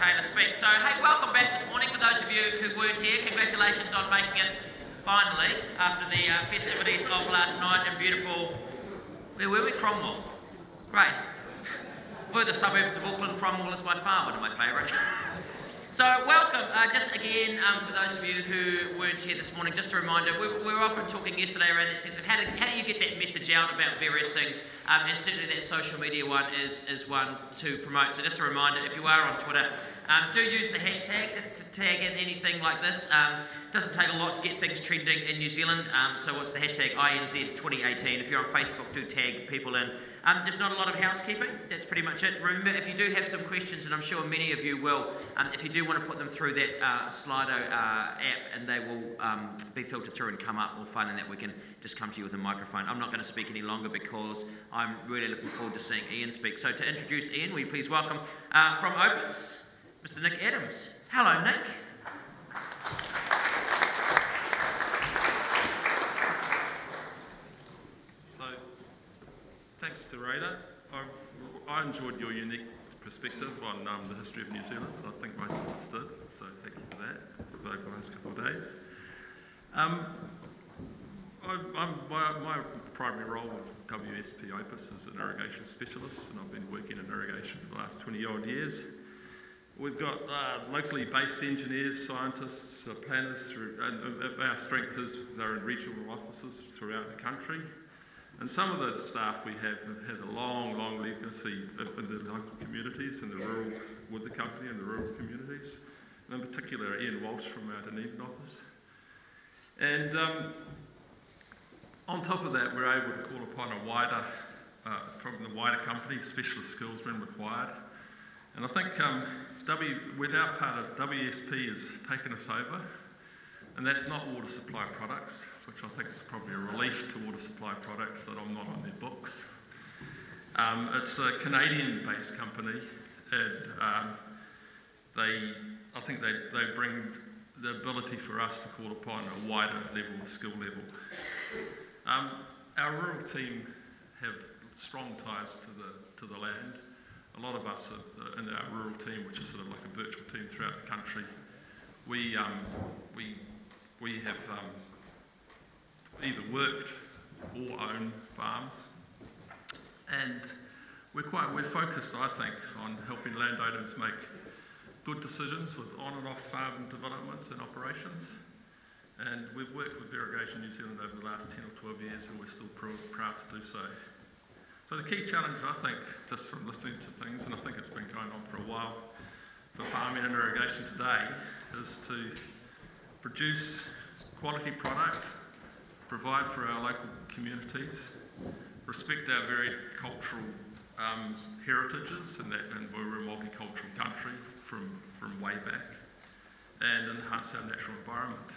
Taylor speak. So, hey, welcome back this morning. For those of you who weren't here, congratulations on making it finally after the festivities of last night in beautiful, where were we? Cromwell. Great. Further suburbs of Auckland, Cromwell is by far one of my favourite. So welcome, just again, for those of you who weren't here this morning, just a reminder, we were often talking yesterday around that sense of how do you get that message out about various things, and certainly that social media one is one to promote. So just a reminder, if you are on Twitter, do use the hashtag to tag in anything like this. It doesn't take a lot to get things trending in New Zealand, so what's the hashtag INZ2018. If you're on Facebook, do tag people in. There's not a lot of housekeeping, that's pretty much it. Remember, if you do have some questions, and I'm sure many of you will, if you do want to put them through that Slido app, and they will be filtered through and come up, we'll find that we can just come to you with a microphone. I'm not going to speak any longer because I'm really looking forward to seeing Ian speak. So to introduce Ian, will you please welcome from Opus, Mr. Nick Adams. Hello, Nick. Thanks to Rada. I enjoyed your unique perspective on the history of New Zealand. I think most of us did, so thank you for that over the last couple of days. My primary role with WSP Opus is an irrigation specialist, and I've been working in irrigation for the last 20-odd years. We've got locally based engineers, scientists, planners, and our strength is they're in regional offices throughout the country. And some of the staff we have had a long, long legacy in the local communities, in the rural, with the company in the rural communities. And in particular, Ian Walsh from our Dunedin office. And on top of that, we're able to call upon a wider, from the wider company, specialist skills when required. And I think we're now part of WSP has taken us over, and that's not water supply products, which I think is probably a relief to water supply products that I'm not on their books. It's a Canadian-based company, and I think they bring the ability for us to call upon a wider level of skill level. Our rural team have strong ties to the land. A lot of us in our rural team, which is sort of like a virtual team throughout the country, we have either worked or own farms, and we're focused, I think, on helping landowners make good decisions with on and off farm developments and operations. And we've worked with Irrigation New Zealand over the last 10 or 12 years, and we're still proud to do so. So the key challenge, I think, just from listening to things, and I think it's been going on for a while for farming and irrigation today, is to produce quality product, provide for our local communities, respect our varied cultural heritages, and we're a multicultural country from way back, and enhance our natural environment.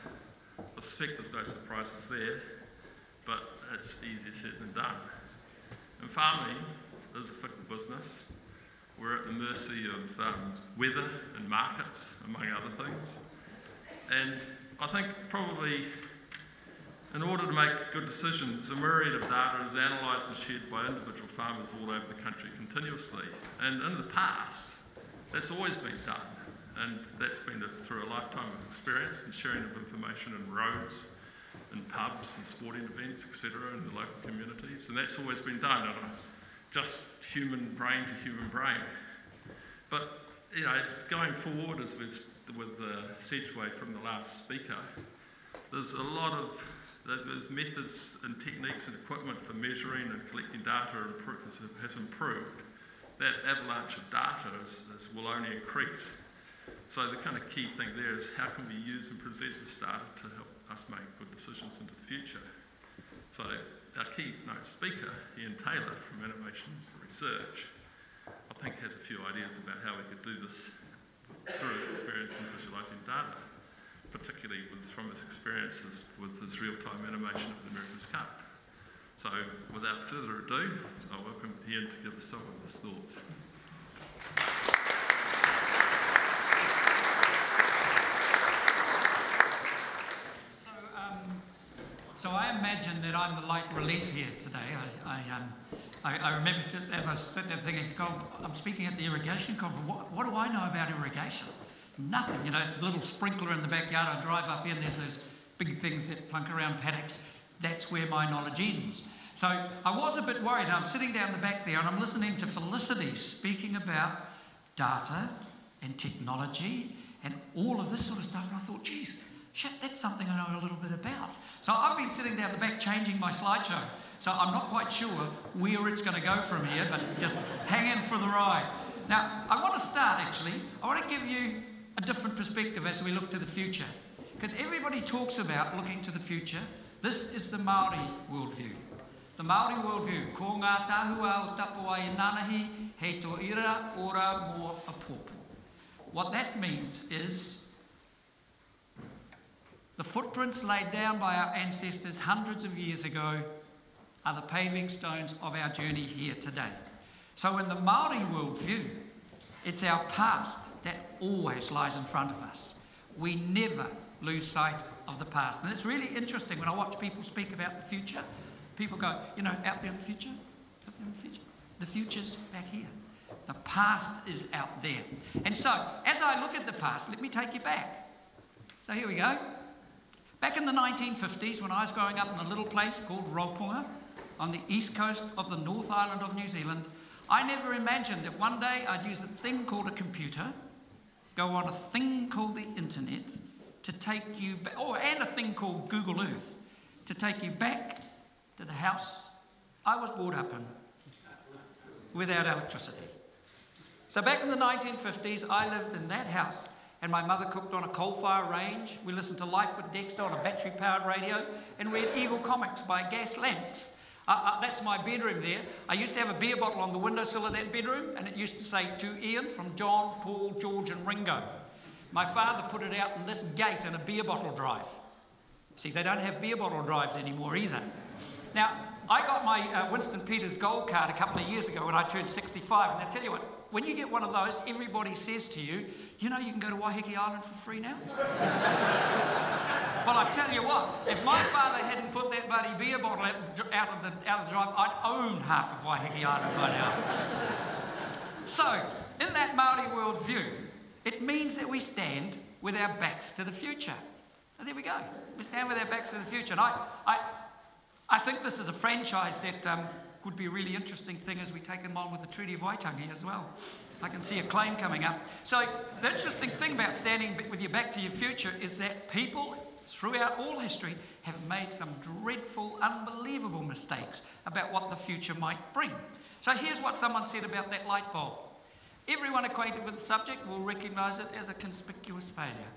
I suspect there's no surprises there, but it's easier said than done. And farming is a fickle business. We're at the mercy of weather and markets, among other things. And I think probably in order to make good decisions, a myriad of data is analysed and shared by individual farmers all over the country continuously. And in the past, that's always been done. And that's been through a lifetime of experience and sharing of information in roads, in pubs and sporting events, etc., in the local communities. And that's always been done on a just human brain to human brain. But, going forward, as with Sedgway from the last speaker, there's a lot of there's methods and techniques and equipment for measuring and collecting data has improved. That avalanche of data will only increase. So the kind of key thing there is how can we use and present this data to help us make good decisions into the future. So our keynote speaker, Ian Taylor from Innovation Research, I think has a few ideas about how we could do this through his experience in visualising data, particularly from his experiences with his real-time animation of the America's Cup. So without further ado, I welcome Ian to give us some of his thoughts. So I imagine that I'm the light relief here today. I remember just as I was sitting there thinking, God, I'm speaking at the irrigation conference. What do I know about irrigation? Nothing. You know, it's a little sprinkler in the backyard. I drive up in, there's those big things that plunk around paddocks. That's where my knowledge ends. So I was a bit worried. I'm sitting down the back there and I'm listening to Felicity speaking about data and technology and all of this sort of stuff. And I thought, geez, shit, that's something I know a little bit about. So I've been sitting down the back changing my slideshow. So I'm not quite sure where it's going to go from here, but just hang in for the ride. Now, I want to start actually. I want to give you a different perspective as we look to the future. Because everybody talks about looking to the future. This is the Māori worldview. The Māori worldview. Ko ngā tahua o tapua I nanahi, hei tō ira ora mō apopo. What that means is the footprints laid down by our ancestors hundreds of years ago are the paving stones of our journey here today. So in the Māori worldview, it's our past that always lies in front of us. We never lose sight of the past. And it's really interesting when I watch people speak about the future. People go, you know, out there in the future, out there in the future. The future's back here. The past is out there. And so, as I look at the past, let me take you back. So here we go. Back in the 1950s, when I was growing up in a little place called Raupunga, on the east coast of the North Island of New Zealand, I never imagined that one day I'd use a thing called a computer, go on a thing called the internet, to take you back, and a thing called Google Earth, to take you back to the house I was brought up in without electricity. So back in the 1950s, I lived in that house, and my mother cooked on a coal-fire range. We listened to Life with Dexter on a battery-powered radio, and read Eagle comics by gas lamps. That's my bedroom there. I used to have a beer bottle on the windowsill of that bedroom, and it used to say, "To Ian from John, Paul, George and Ringo." My father put it out in this gate in a beer bottle drive. See, they don't have beer bottle drives anymore either. Now, I got my Winston Peters gold card a couple of years ago when I turned 65, and I tell you what, when you get one of those, everybody says to you, you know you can go to Waiheke Island for free now? Well, I tell you what, if my father hadn't put that bloody beer bottle out of the drive, I'd own half of Waiheke Island by now. So, in that Māori worldview, it means that we stand with our backs to the future. So there we go. We stand with our backs to the future. And I think this is a franchise that would be a really interesting thing as we take them on with the Treaty of Waitangi as well. I can see a claim coming up. So the interesting thing about standing with your back to your future is that people throughout all history have made some dreadful, unbelievable mistakes about what the future might bring. So here's what someone said about that light bulb. Everyone acquainted with the subject will recognise it as a conspicuous failure.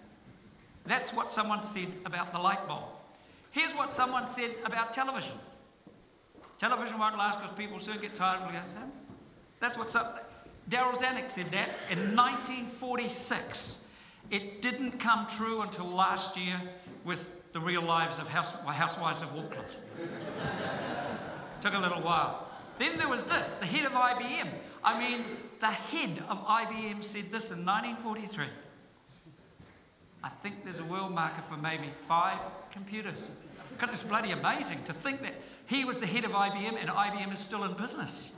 That's what someone said about the light bulb. Here's what someone said about television. Television won't last because people soon get tired of it. That's what Daryl Zanuck said that in 1946. It didn't come true until last year with the real lives of housewives of Auckland. Took a little while. Then there was this, the head of IBM. I mean, the head of IBM said this in 1943. I think there's a world market for maybe 5 computers. Because it's bloody amazing to think that he was the head of IBM and IBM is still in business.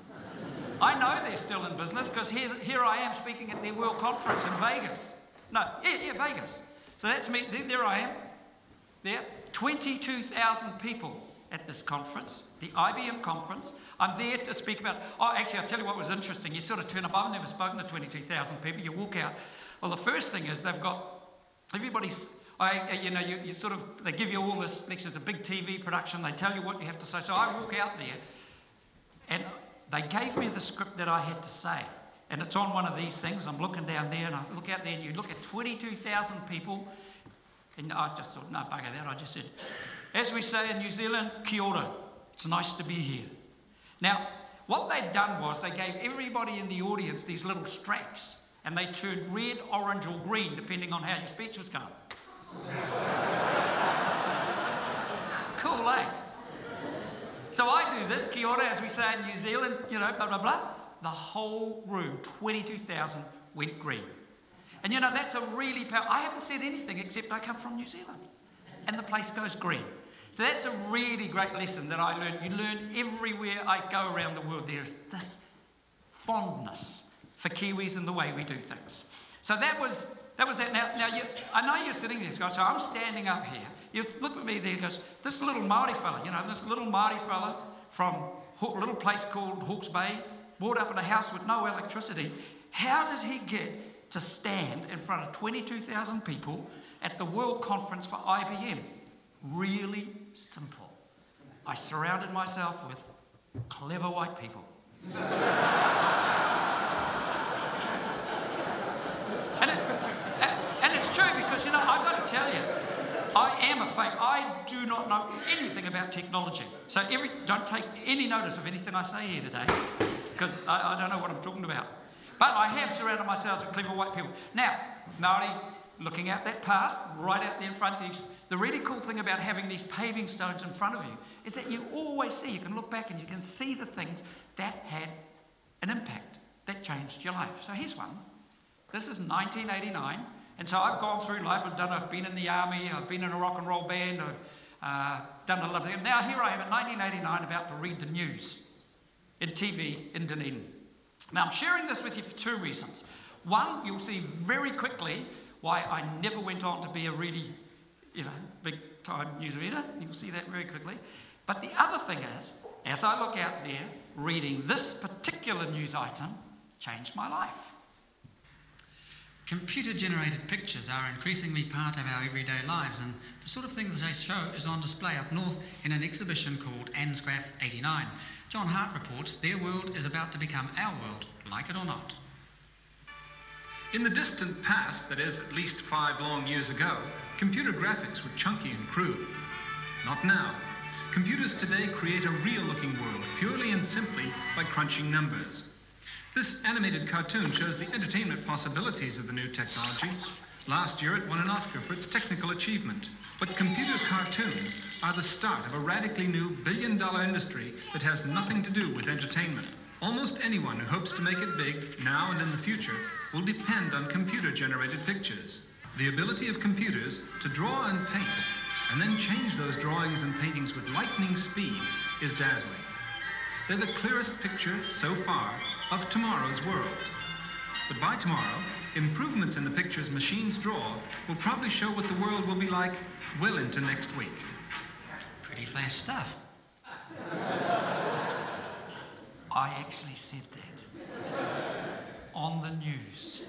I know they're still in business because here I am speaking at their World Conference in Vegas. No, Vegas. So that's me, there I am. There, 22,000 people at this conference, the IBM conference. I'm there to speak about, actually, I'll tell you what was interesting. You sort of turn up, I've never spoken to 22,000 people, you walk out. Well, the first thing is they've got, everybody's, you sort of, they give you all this, it's a big TV production, they tell you what you have to say. So I walk out there, and they gave me the script that I had to say. And it's on one of these things, I'm looking down there, and I look out there, and you look at 22,000 people, and I just thought, no, bugger that, I just said, as we say in New Zealand, kia ora, it's nice to be here. Now, what they'd done was they gave everybody in the audience these little straps, and they turned red, orange, or green, depending on how your speech was going. Cool, eh? So I do this, kia ora, as we say in New Zealand, blah, blah, blah. The whole room, 22,000, went green. And that's a really powerful, I haven't said anything except I come from New Zealand. And the place goes green. that's a really great lesson that I learned. You learn everywhere I go around the world. There's this fondness for Kiwis and the way we do things. So that was that. Now I know you're sitting there, guys, so I'm standing up here. You look at me there, goes, this little Māori fella, this little Māori fella from a little place called Hawke's Bay, brought up in a house with no electricity. How does he get to stand in front of 22,000 people at the World Conference for IBM? Really simple. I surrounded myself with clever white people. and it's true because, I've got to tell you, I am a fake. I do not know anything about technology. So don't take any notice of anything I say here today because I don't know what I'm talking about. But I have surrounded myself with clever white people. Now, Māori, looking at that past, right out there in front of you, the really cool thing about having these paving stones in front of you is that you always see, you can look back and you can see the things that had an impact, that changed your life. So here's one. This is 1989. And so I've gone through life. I've been in the army. I've been in a rock and roll band. I've done a lot of things. Now here I am in 1989 about to read the news in TV in Dunedin. Now I'm sharing this with you for two reasons. One, you'll see very quickly why I never went on to be a really, big time news reader. You'll see that very quickly. But the other thing is, as I look out there, reading this particular news item changed my life. Computer-generated pictures are increasingly part of our everyday lives, and the sort of thing that they show is on display up north in an exhibition called ANZCraft 89. John Hart reports their world is about to become our world, like it or not. In the distant past, that is, at least 5 long years ago, computer graphics were chunky and crude. Not now. Computers today create a real-looking world, purely and simply by crunching numbers. This animated cartoon shows the entertainment possibilities of the new technology. Last year, it won an Oscar for its technical achievement. But computer cartoons are the start of a radically new billion-dollar industry that has nothing to do with entertainment. Almost anyone who hopes to make it big, now and in the future, will depend on computer-generated pictures. The ability of computers to draw and paint, and then change those drawings and paintings with lightning speed, is dazzling. They're the clearest picture, so far, of tomorrow's world. But by tomorrow, improvements in the pictures machines draw will probably show what the world will be like well into next week. Pretty flash stuff. I actually said that on the news.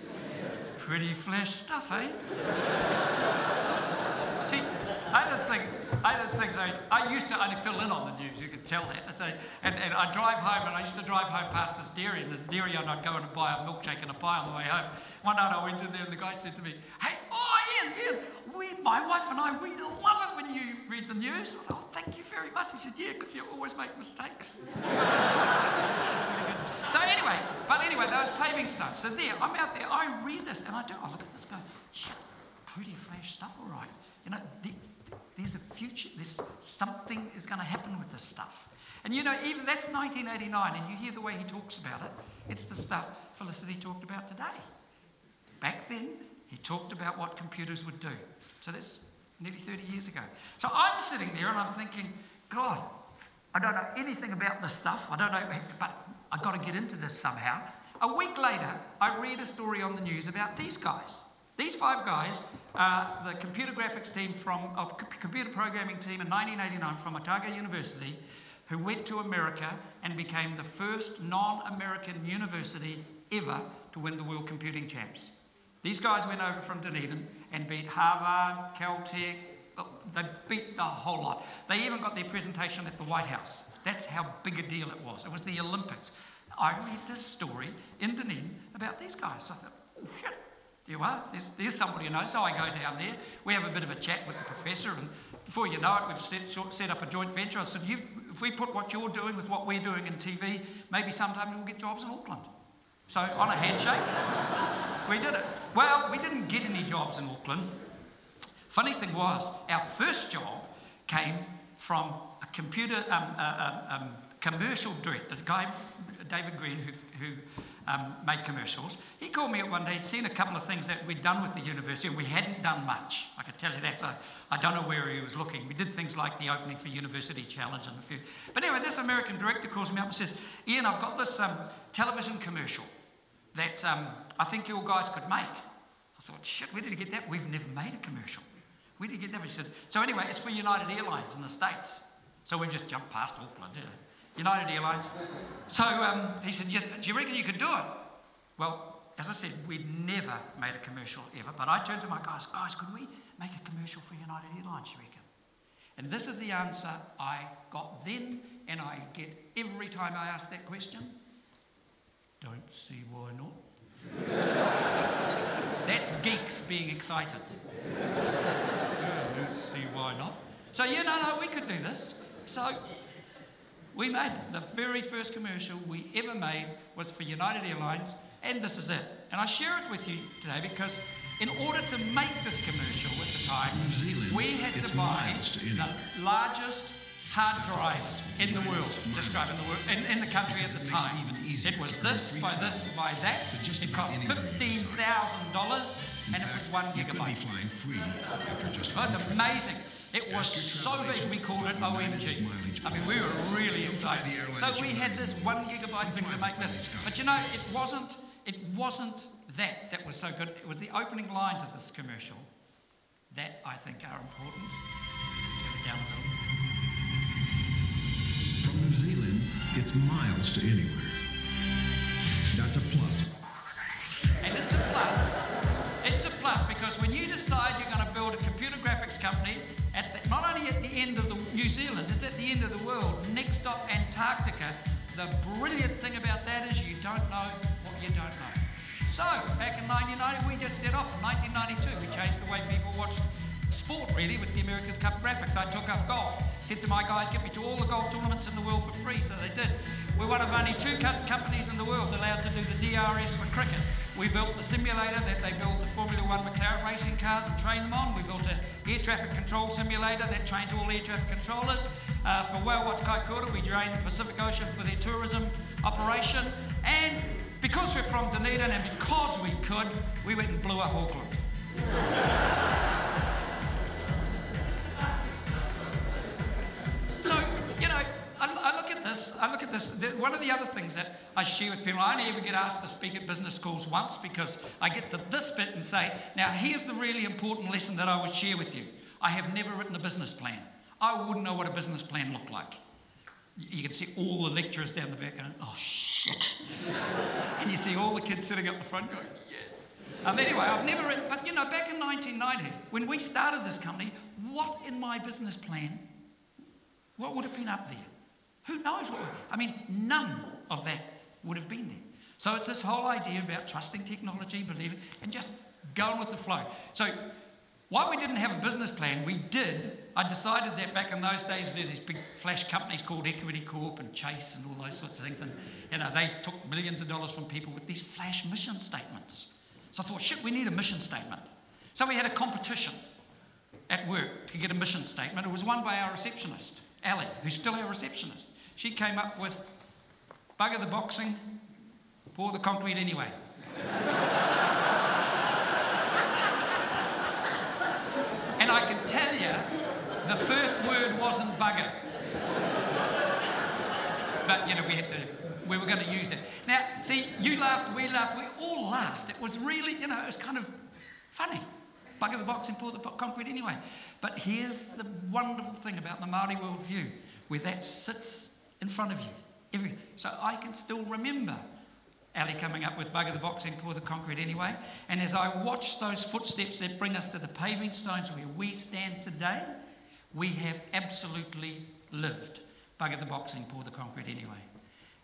Pretty flash stuff, eh? See, I just think, I used to only fill in on the news, you can tell that. And I drive home, and I used to drive home past this dairy, and this dairy, and I'd go and buy a milkshake and a pie on the way home. One night I went in there, and the guy said to me, hey, Ian, my wife and I, we love it when you read the news. I said, oh, thank you very much. He said, yeah, because you always make mistakes. So anyway, those paving stones. So there, I'm out there, I read this, and I look at this guy, shit, pretty flash stuff, all right. There's a future, something is going to happen with this stuff. And even that's 1989, and you hear the way he talks about it, it's the stuff Felicity talked about today. Back then, he talked about what computers would do. So that's nearly 30 years ago. So I'm sitting there and I'm thinking, God, I don't know anything about this stuff. I don't know, but I've got to get into this somehow. A week later, I read a story on the news about these guys. These 5 guys are the computer graphics team computer programming team in 1989 from Otago University, who went to America and became the first non-American university ever to win the World Computing Champs. These guys went over from Dunedin and beat Harvard, Caltech, they beat the whole lot. They even got their presentation at the White House. That's how big a deal it was. It was the Olympics. I read this story in Dunedin about these guys. So I thought, oh shit, there you are. There's somebody who knows. So I go down there. We have a bit of a chat with the professor, and before you know it, we've set up a joint venture. I said, if we put what you're doing with what we're doing in TV, maybe sometime we'll get jobs in Auckland. So on a handshake, we did it. Well, we didn't get any jobs in Auckland. Funny thing was, our first job came from a computer commercial director, the guy, David Green, who made commercials. He called me up one day. He'd seen a couple of things that we'd done with the university, and we hadn't done much. I can tell you that. So I don't know where he was looking. We did things like the opening for University Challenge and a few. But anyway, this American director calls me up and says, Ian, I've got this television commercial that I think your guys could make. I thought, shit, where did he get that? We've never made a commercial. Where did he get that? He said, so anyway, it's for United Airlines in the States. So we just jumped past Auckland, United Airlines. So he said, do you reckon you could do it? Well, as I said, we'd never made a commercial ever, but I turned to my guys, could we make a commercial for United Airlines, you reckon? And this is the answer I got then, and I get every time I ask that question. Don't see why not. That's geeks being excited. Don't see why not. So no, we could do this. So we made it. The very first commercial we ever made was for United Airlines, and this is it. And I share it with you today because in order to make this commercial at the time, we had to buy the largest hard drive in the world, describing the world, in the country at the time. It was this, by that. It cost $15,000, and it was 1 gigabyte. It was amazing. It was so big we called it OMG. I mean, we were really excited. So we had this 1 gigabyte thing to make this. But it wasn't that was so good. It was the opening lines of this commercial that I think are important. Let's turn it down a little. From New Zealand, it's miles to anywhere. That's a plus. And it's a plus. It's a plus because when you decide you're going to build a computer graphics company, not only at the end of New Zealand, it's at the end of the world, next stop Antarctica. The brilliant thing about that is you don't know what you don't know. So, back in 1990, we just set off. In 1992, we changed the way people watched sport, really, with the America's Cup graphics. I took up golf. Said to my guys, get me to all the golf tournaments in the world for free, so they did. We're one of only 2 companies in the world allowed to do the DRS for cricket. We built the simulator that they built the Formula 1 McLaren racing cars and train them on. We built an air traffic control simulator that trains all air traffic controllers. For Whale Watch Kaikoura, we drained the Pacific Ocean for their tourism operation. And because we're from Dunedin and because we could, we went and blew up Auckland. So, I look at this. One of the other things that I share with people, I only ever get asked to speak at business schools once because I get to this bit and say, now here's the really important lesson that I would share with you. I have never written a business plan. I wouldn't know what a business plan looked like. You can see all the lecturers down the back going, oh shit. And you see all the kids sitting up the front going, yes. Anyway, I've never written, but back in 1990, when we started this company, what in my business plan, what would have been up there? Who knows what? None of that would have been there. So it's this whole idea about trusting technology, believing, and just going with the flow. So while we didn't have a business plan, I decided that back in those days, there were these big flash companies called Equity Corp and Chase and all those sorts of things. And they took millions of dollars from people with these flash mission statements. So I thought, shit, we need a mission statement. So we had a competition at work to get a mission statement. It was won by our receptionist, Ali, who's still our receptionist. She came up with bugger the boxing, pour the concrete anyway. And I can tell you, the first word wasn't bugger. But, we were going to use that. Now, see, you laughed, we all laughed. It was really, it was kind of funny. Bugger the box and pour the concrete anyway. But here's the wonderful thing about the Māori worldview, where that sits in front of you. So I can still remember Ali coming up with bugger the box and pour the concrete anyway. And as I watch those footsteps that bring us to the paving stones where we stand today, we have absolutely lived bugger the box and pour the concrete anyway.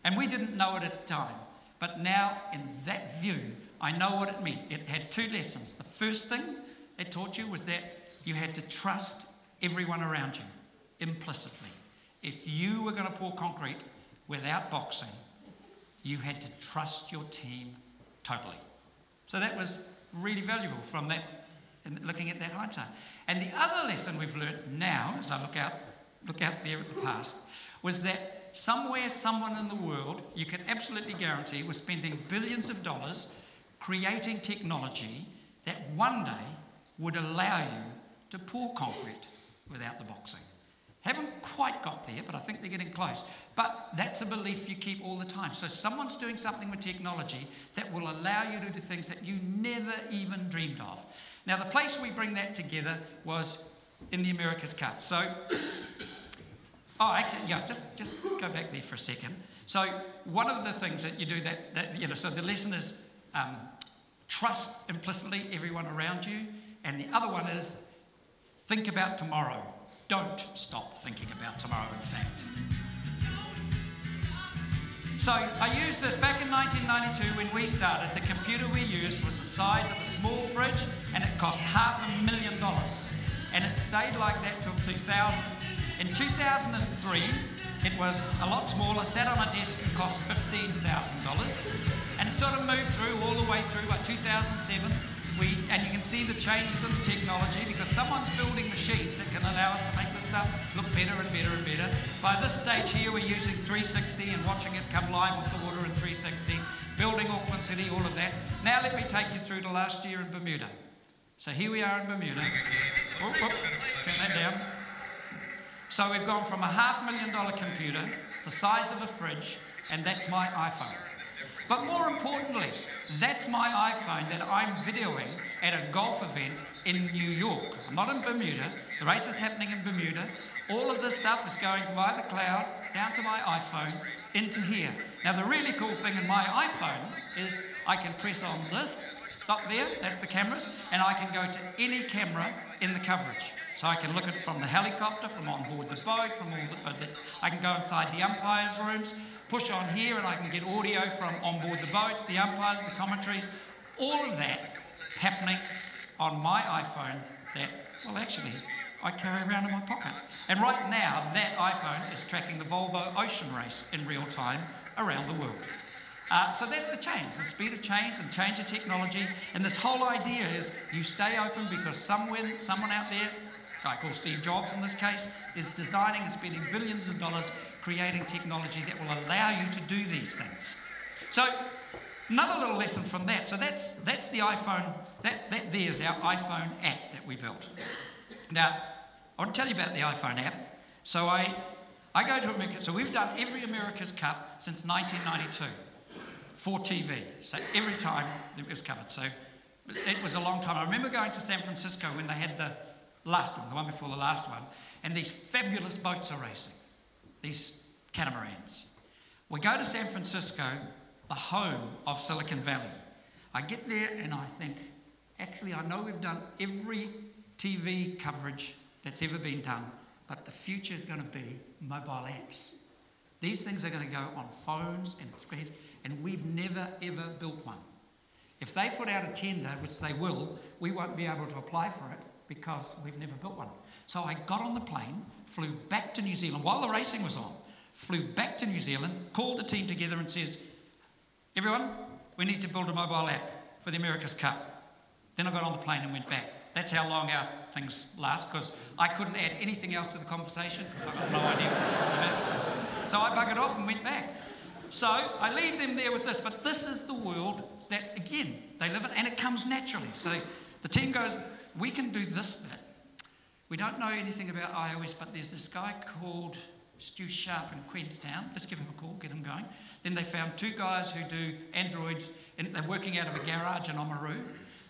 And we didn't know it at the time. But now, in that view, I know what it meant. It had 2 lessons. The first thing it taught you was that you had to trust everyone around you implicitly. If you were going to pour concrete without boxing, you had to trust your team totally. So that was really valuable from that, and looking at that hindsight. And the other lesson we've learned now, as I look out there at the past, was that somewhere, someone in the world, you can absolutely guarantee, was spending billions of dollars creating technology that one day would allow you to pour concrete without the boxing. Haven't quite got there, but I think they're getting close. But that's a belief you keep all the time. So someone's doing something with technology that will allow you to do things that you never even dreamed of. Now, the place we bring that together was in the America's Cup. So, just go back there for a second. So one of the things that you do so the lesson is trust implicitly everyone around you, and the other one is think about tomorrow. Don't stop thinking about tomorrow, in fact. So I used this back in 1992 when we started. The computer we used was the size of a small fridge, and it cost $500,000. And it stayed like that till 2000. In 2003, it was a lot smaller, sat on a desk and cost $15,000. And it sort of moved through all the way through, like 2007. And you can see the changes in the technology because someone's building machines that can allow us to make this stuff look better and better and better. By this stage here, we're using 360 and watching it come live with the water in 360, building Auckland City, all of that. Now let me take you through to last year in Bermuda. So here we are in Bermuda. Turn that down. So we've gone from a $500,000 computer, the size of a fridge, and that's my iPhone. But more importantly, that's my iPhone that I'm videoing at a golf event in New York. I'm not in Bermuda. The race is happening in Bermuda. All of this stuff is going via the cloud down to my iPhone into here. Now, the really cool thing in my iPhone is I can press on this dot there, that's the cameras, and I can go to any camera in the coverage. So I can look at it from the helicopter, from on board the boat, from all the... I can go inside the umpires' rooms, push on here, and I can get audio from on board the boats, the umpires, the commentaries, all of that happening on my iPhone that, well, actually, I carry around in my pocket. And right now, that iPhone is tracking the Volvo Ocean Race in real time around the world. So that's the change, the speed of change and change of technology. And this whole idea is you stay open because someone out there, a guy called Steve Jobs in this case, is designing and spending billions of dollars creating technology that will allow you to do these things. So another little lesson from that. So that's the iPhone, that there's our iPhone app that we built. Now, I want to tell you about the iPhone app. So I go to America. So we've done every America's Cup since 1992 for TV. So every time it was covered. So it was a long time. I remember going to San Francisco when they had the last one, the one before the last one, and these fabulous boats are racing, these catamarans. We go to San Francisco, the home of Silicon Valley. I get there and I think, actually, I know we've done every TV coverage that's ever been done, but the future is going to be mobile apps. These things are going to go on phones and screens, and we've never, ever built one. If they put out a tender, which they will, we won't be able to apply for it because we've never built one. So I got on the plane, flew back to New Zealand while the racing was on, flew back to New Zealand, called the team together and says, everyone, we need to build a mobile app for the America's Cup. Then I got on the plane and went back. That's how long our things last, because I couldn't add anything else to the conversation because I've got no idea what to talk about. So I buggered off and went back. So I leave them there with this, but this is the world that, again, they live in, and it comes naturally. So the team goes, we can do this bit. We don't know anything about iOS, but there's this guy called Stu Sharp in Queenstown. Let's give him a call, get him going. Then they found two guys who do Androids, and they're working out of a garage in Oamaru.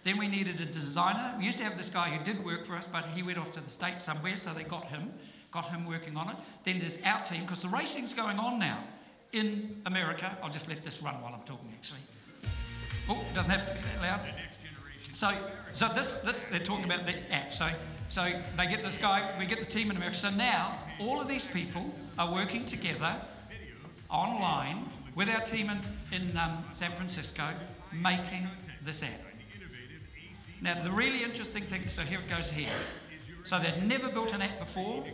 Then we needed a designer. We used to have this guy who did work for us, but he went off to the States somewhere, so they got him working on it. Then there's our team, because the racing's going on now in America. I'll just let this run while I'm talking, actually. Oh, it doesn't have to be that loud. So this they're talking about the app. So they get this guy, we get the team in America. So now all of these people are working together online with our team in San Francisco, making this app. Now the really interesting thing, so here it goes here. So they'd never built an app before.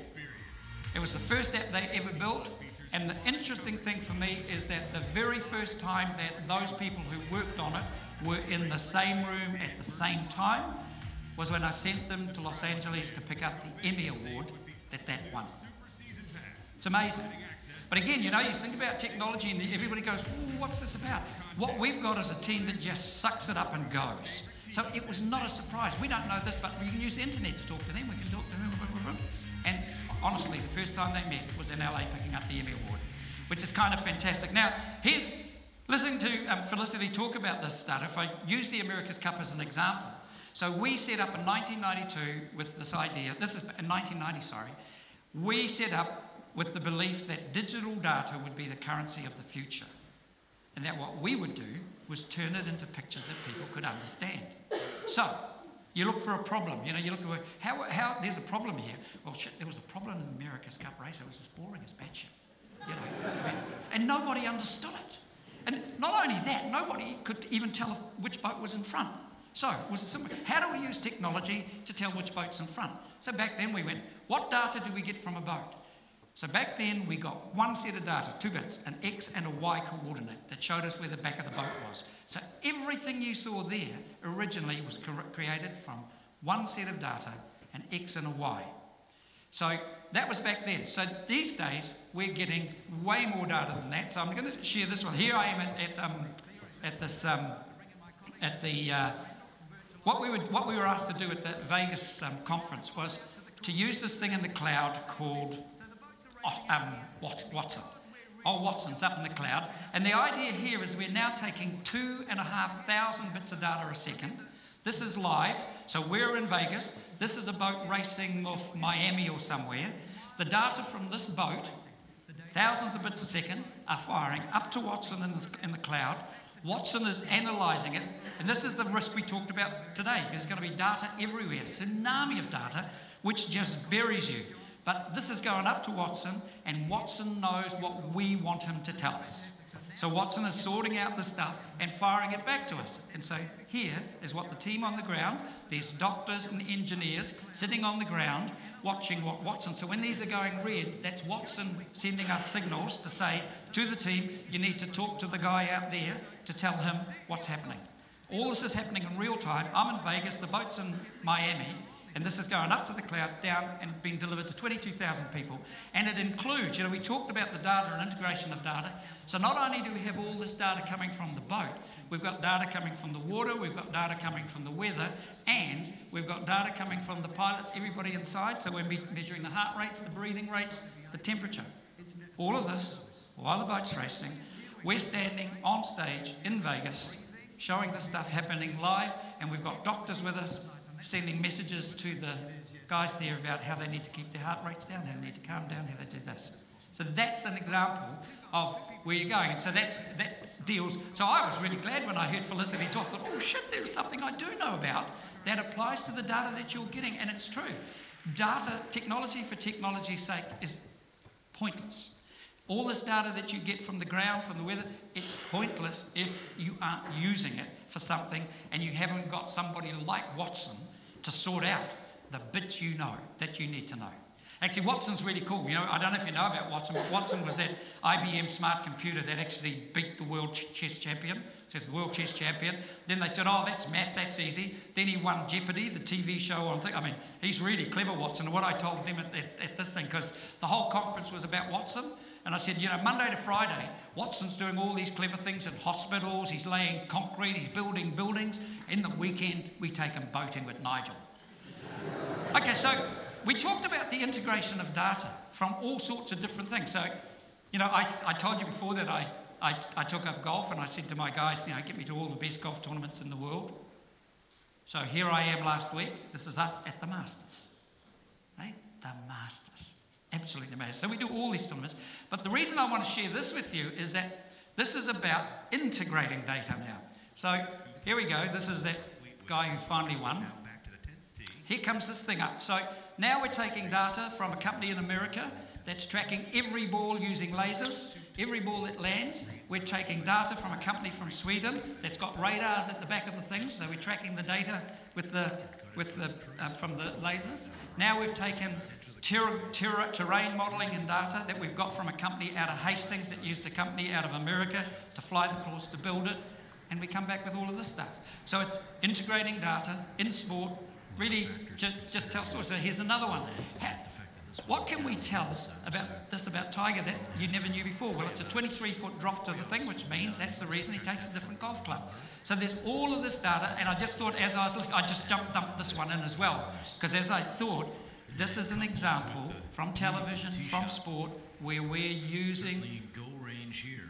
It was the first app they ever built. And the interesting thing for me is that the very first time that those people who worked on it were in the same room at the same time was when I sent them to Los Angeles to pick up the Emmy Award that won. It's amazing. But again, you know, you think about technology and everybody goes, "Ooh, what's this about?" What we've got is a team that just sucks it up and goes. So it was not a surprise. We don't know this, but we can use the internet to talk to them. We can talk to them. And honestly, the first time they met was in LA picking up the Emmy Award, which is kind of fantastic. Now, here's listening to Felicity talk about this stuff. If I use the America's Cup as an example. So we set up in 1992 with this idea. This is in 1990, sorry. We set up with the belief that digital data would be the currency of the future. And that what we would do was turn it into pictures that people could understand. So, you look for a problem, you know, you look for how there's a problem here. Well, shit, there was a problem in the America's Cup race. It was as boring as batshit, you know. And nobody understood it. And not only that, nobody could even tell which boat was in front. So, it was simple. How do we use technology to tell which boat's in front? So back then we went, what data do we get from a boat? So back then we got one set of data, 2 bits, an X and a Y coordinate that showed us where the back of the boat was. So everything you saw there originally was created from one set of data, an X and a Y. So that was back then. So these days we're getting way more data than that. So I'm going to share this one. Here I am what we were asked to do at the Vegas conference was to use this thing in the cloud called Watson. Watson's up in the cloud. And the idea here is we're now taking 2,500 bits of data a second. This is live, so we're in Vegas. This is a boat racing off Miami or somewhere. The data from this boat, thousands of bits a second, are firing up to Watson in the cloud. Watson is analysing it, and this is the risk we talked about today. There's going to be data everywhere, a tsunami of data, which just buries you. But this is going up to Watson, and Watson knows what we want him to tell us. So Watson is sorting out the stuff and firing it back to us. And so here is what the team on the ground, there's doctors and engineers sitting on the ground watching what Watson. So when these are going red, that's Watson sending us signals to say to the team, you need to talk to the guy out there to tell him what's happening. All this is happening in real time. I'm in Vegas, the boat's in Miami. And this is going up to the cloud, down, and being delivered to 22,000 people. And it includes, you know, we talked about the data and integration of data. So not only do we have all this data coming from the boat, we've got data coming from the water, we've got data coming from the weather, and we've got data coming from the pilots, everybody inside. So we're measuring the heart rates, the breathing rates, the temperature. All of this, while the boat's racing, we're standing on stage in Vegas, showing this stuff happening live, and we've got doctors with us, sending messages to the guys there about how they need to keep their heart rates down, how they need to calm down, how they do this. So that's an example of where you're going. And so that deals. So I was really glad when I heard Felicity talk, that, oh shit, there's something I do know about that applies to the data that you're getting. And it's true. Data, technology for technology's sake is pointless. All this data that you get from the ground, from the weather, it's pointless if you aren't using it for something and you haven't got somebody like Watson to sort out the bits you know that you need to know. Actually, Watson's really cool. You know, I don't know if you know about Watson, but Watson was that IBM smart computer that actually beat the world chess champion. So it's the world chess champion. Then they said, oh, that's math, that's easy. Then he won Jeopardy, the TV show on thing. I mean, he's really clever, Watson. And what I told them at this thing, because the whole conference was about Watson, and I said, you know, Monday to Friday, Watson's doing all these clever things in hospitals, he's laying concrete, he's building buildings. In the weekend, we take him boating with Nigel. Okay, so we talked about the integration of data from all sorts of different things. So, you know, I told you before that I took up golf, and I said to my guys, you know, get me to all the best golf tournaments in the world. So here I am last week. This is us at the Masters. Hey, the Masters. Absolutely amazing. So we do all these tournaments. But the reason I want to share this with you is that this is about integrating data now. So here we go. This is that guy who finally won. Here comes this thing up. So now we're taking data from a company in America that's tracking every ball using lasers, every ball that lands. We're taking data from a company from Sweden that's got radars at the back of the things. So we're tracking the data from the lasers. Now we've taken terrain modelling and data that we've got from a company out of Hastings that used a company out of America to fly the course to build it, and we come back with all of this stuff. So it's integrating data in sport, really just tell stories. So here's another one. What can we tell about Tiger that you never knew before? Well, it's a 23-foot drop to the thing, which means that's the reason he takes a different golf club. So there's all of this data, and I just thought as I was looking, I just dumped this one in as well, because as I thought, this is an example from television, from sport, where we're using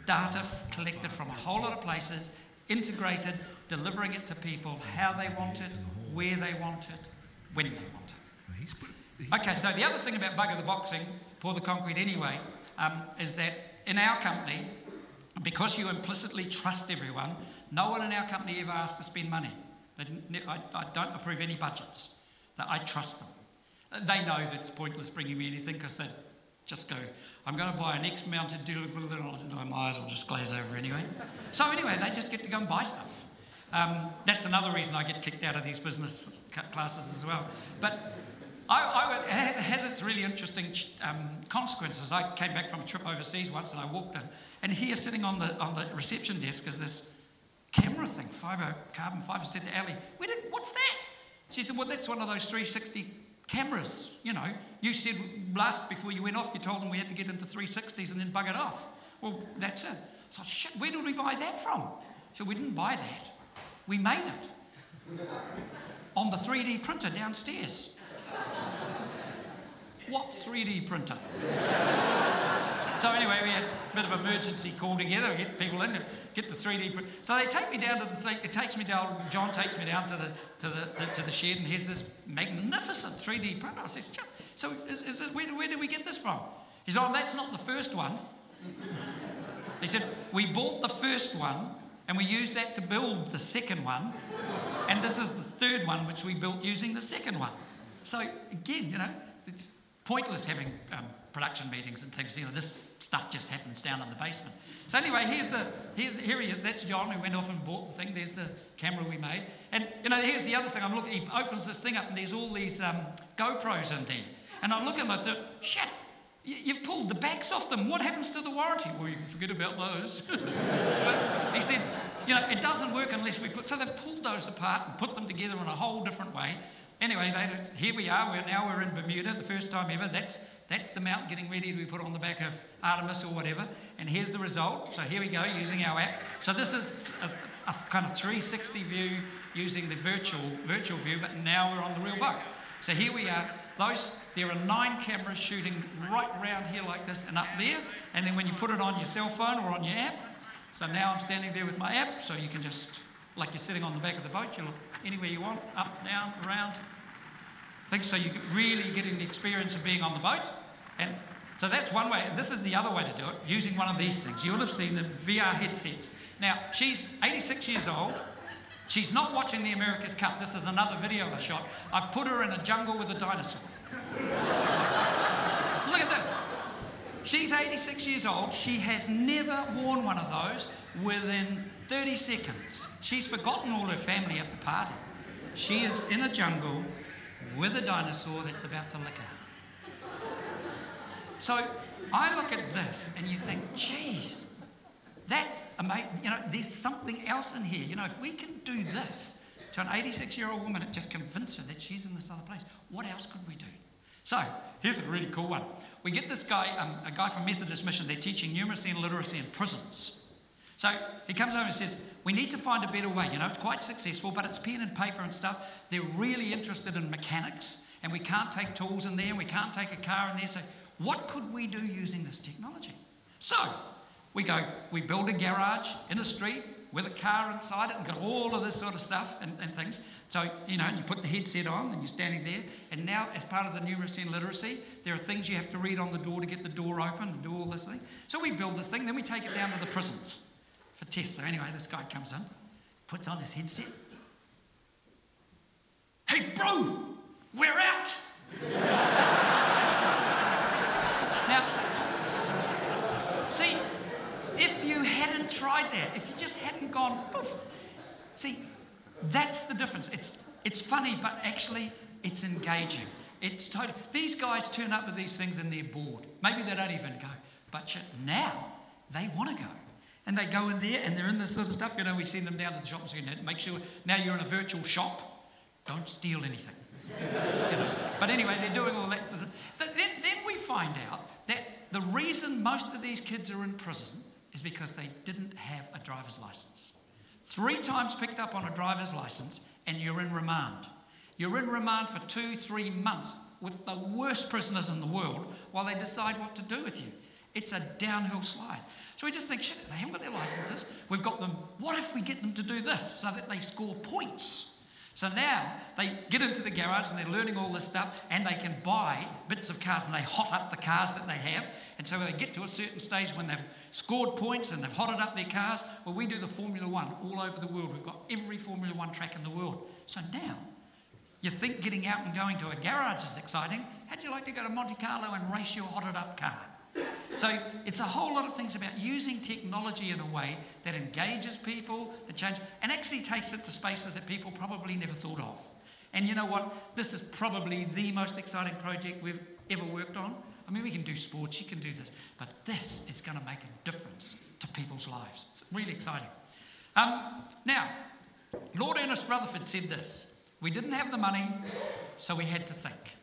data collected from a whole lot of places, integrated, delivering it to people how they want it, where they want it, when they want it. Okay, so the other thing about Bugger the Boxing, Pour the Concrete Anyway, is that in our company, because you implicitly trust everyone, no one in our company ever asks to spend money. I don't approve any budgets. I trust them. They know that it's pointless bringing me anything because they just go, I'm going to buy an X-mounted deal, my eyes will just glaze over anyway. So anyway, they just get to go and buy stuff. That's another reason I get kicked out of these business classes as well. But it has its really interesting consequences. I came back from a trip overseas once and I walked in, and here sitting on the reception desk is this camera thing, carbon fiber. Said to Ali, what's that? She said, well, that's one of those 360 cameras. You know, you said last before you went off, you told them we had to get into 360s and then bug it off. Well, that's it. I thought, shit, where did we buy that from? So we didn't buy that. We made it on the 3D printer downstairs. What 3D printer? So anyway, we had a bit of emergency call together, get people in, get the 3D print. So they take me down to the thing. It takes me down. John takes me down to the shed, and here's this magnificent 3D printer. I said, so is this where did we get this from? He said, oh, that's not the first one. He said, we bought the first one, and we used that to build the second one, and this is the third one which we built using the second one. So again, you know, it's pointless having production meetings and things. You know, this stuff just happens down in the basement. So anyway, here he is. That's John. We went off and bought the thing. There's the camera we made. And you know, here's the other thing. I'm looking. He opens this thing up, and there's all these GoPros in there. And I'm looking. I thought, shit, you've pulled the backs off them. What happens to the warranty? Well, you can forget about those. But he said, you know, it doesn't work unless we put. So they've pulled those apart and put them together in a whole different way. Anyway, here we are. We're in Bermuda, the first time ever. That's the mount getting ready to be put on the back of Artemis or whatever. And here's the result. So here we go, using our app. So this is a kind of 360 view using the virtual view, but now we're on the real boat. So here we are. There are 9 cameras shooting right around here like this and up there. And then when you put it on your cell phone or on your app, so now I'm standing there with my app, so you can just, like you're sitting on the back of the boat, you look anywhere you want, up, down, around. So you're really getting the experience of being on the boat. And so that's one way. This is the other way to do it, using one of these things. You'll have seen the VR headsets. Now, she's 86 years old. She's not watching the America's Cup. This is another video I shot. I've put her in a jungle with a dinosaur. Look at this. She's 86 years old. She has never worn one of those within 30 seconds. She's forgotten all her family at the party. She is in a jungle with a dinosaur that's about to lick her. So I look at this and you think, geez, that's amazing. You know, there's something else in here. You know, if we can do this to an 86-year-old woman, it just convinced her that she's in this other place. What else could we do? So here's a really cool one. We get this guy, a guy from Methodist Mission. They're teaching numeracy and literacy in prisons. So he comes over and says, we need to find a better way. You know, it's quite successful, but it's pen and paper and stuff. They're really interested in mechanics, and we can't take tools in there, and we can't take a car in there. So what could we do using this technology? So we build a garage in a street with a car inside it and got all of this sort of stuff and things. So, you know, you put the headset on and you're standing there. And now, as part of the numeracy and literacy, there are things you have to read on the door to get the door open and do all this thing. So we build this thing, then we take it down to the prisons for tests. So anyway, this guy comes in, puts on his headset. Hey, bro, we're out. Now, see, if you hadn't tried that, if you just hadn't gone, poof, see, that's the difference. It's funny, but actually it's engaging. It's totally. These guys turn up with these things and they're bored. Maybe they don't even go. But now they want to go. And they go in there and they're in this sort of stuff. You know, we send them down to the shop and say, make sure now you're in a virtual shop, don't steal anything. You know? But anyway, they're doing all that sort of. Then find out that the reason most of these kids are in prison is because they didn't have a driver's license. 3 times picked up on a driver's license and you're in remand. You're in remand for 2-3 months with the worst prisoners in the world while they decide what to do with you. It's a downhill slide. So we just think, shit, they haven't got their licenses. We've got them. What if we get them to do this so that they score points? So now they get into the garage and they're learning all this stuff and they can buy bits of cars and they hot up the cars that they have. And so when they get to a certain stage when they've scored points and they've hotted up their cars, well, we do the Formula One all over the world. We've got every Formula One track in the world. So now you think getting out and going to a garage is exciting. How'd you like to go to Monte Carlo and race your hotted up car? So it's a whole lot of things about using technology in a way that engages people, that changes, and actually takes it to spaces that people probably never thought of. And you know what? This is probably the most exciting project we've ever worked on. I mean, we can do sports, you can do this, but this is going to make a difference to people's lives. It's really exciting. Now, Lord Ernest Rutherford said this: we didn't have the money, so we had to think.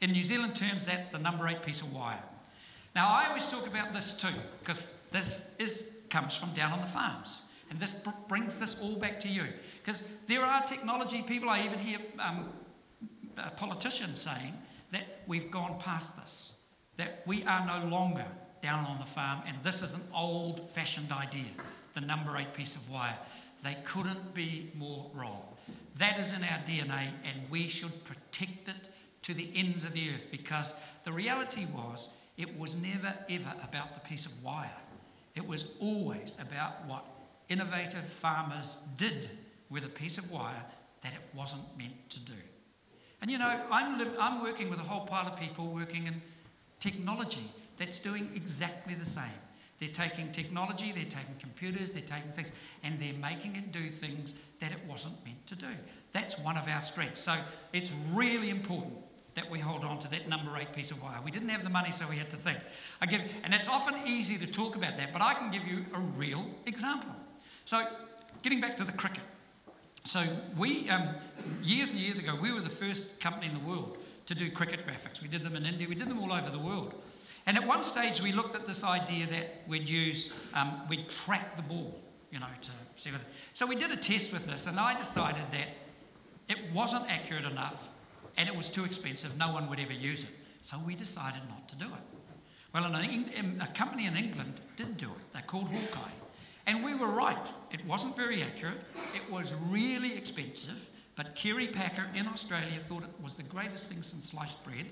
In New Zealand terms, that's the number 8 piece of wire. Now, I always talk about this too, because this comes from down on the farms. And this brings this all back to you. Because there are technology people, I even hear politicians saying that we've gone past this, that we are no longer down on the farm, and this is an old-fashioned idea, the number 8 piece of wire. They couldn't be more wrong. That is in our DNA, and we should protect it to the ends of the earth, because the reality was, it was never, ever about the piece of wire. It was always about what innovative farmers did with a piece of wire that it wasn't meant to do. And you know, I'm working with a whole pile of people working in technology that's doing exactly the same. They're taking technology, they're taking computers, they're taking things, and they're making it do things that it wasn't meant to do. That's one of our strengths. So it's really important that we hold on to that number 8 piece of wire. We didn't have the money, so we had to think. And it's often easy to talk about that, but I can give you a real example. So, getting back to the cricket. So we, years and years ago, we were the first company in the world to do cricket graphics. We did them in India, we did them all over the world. And at one stage, we looked at this idea that we'd track the ball, you know, to see whether. So we did a test with this, and I decided that it wasn't accurate enough, and it was too expensive, no one would ever use it. So we decided not to do it. Well, a company in England did do it. They're called Hawkeye. And we were right. It wasn't very accurate. It was really expensive. But Kerry Packer in Australia thought it was the greatest thing since sliced bread.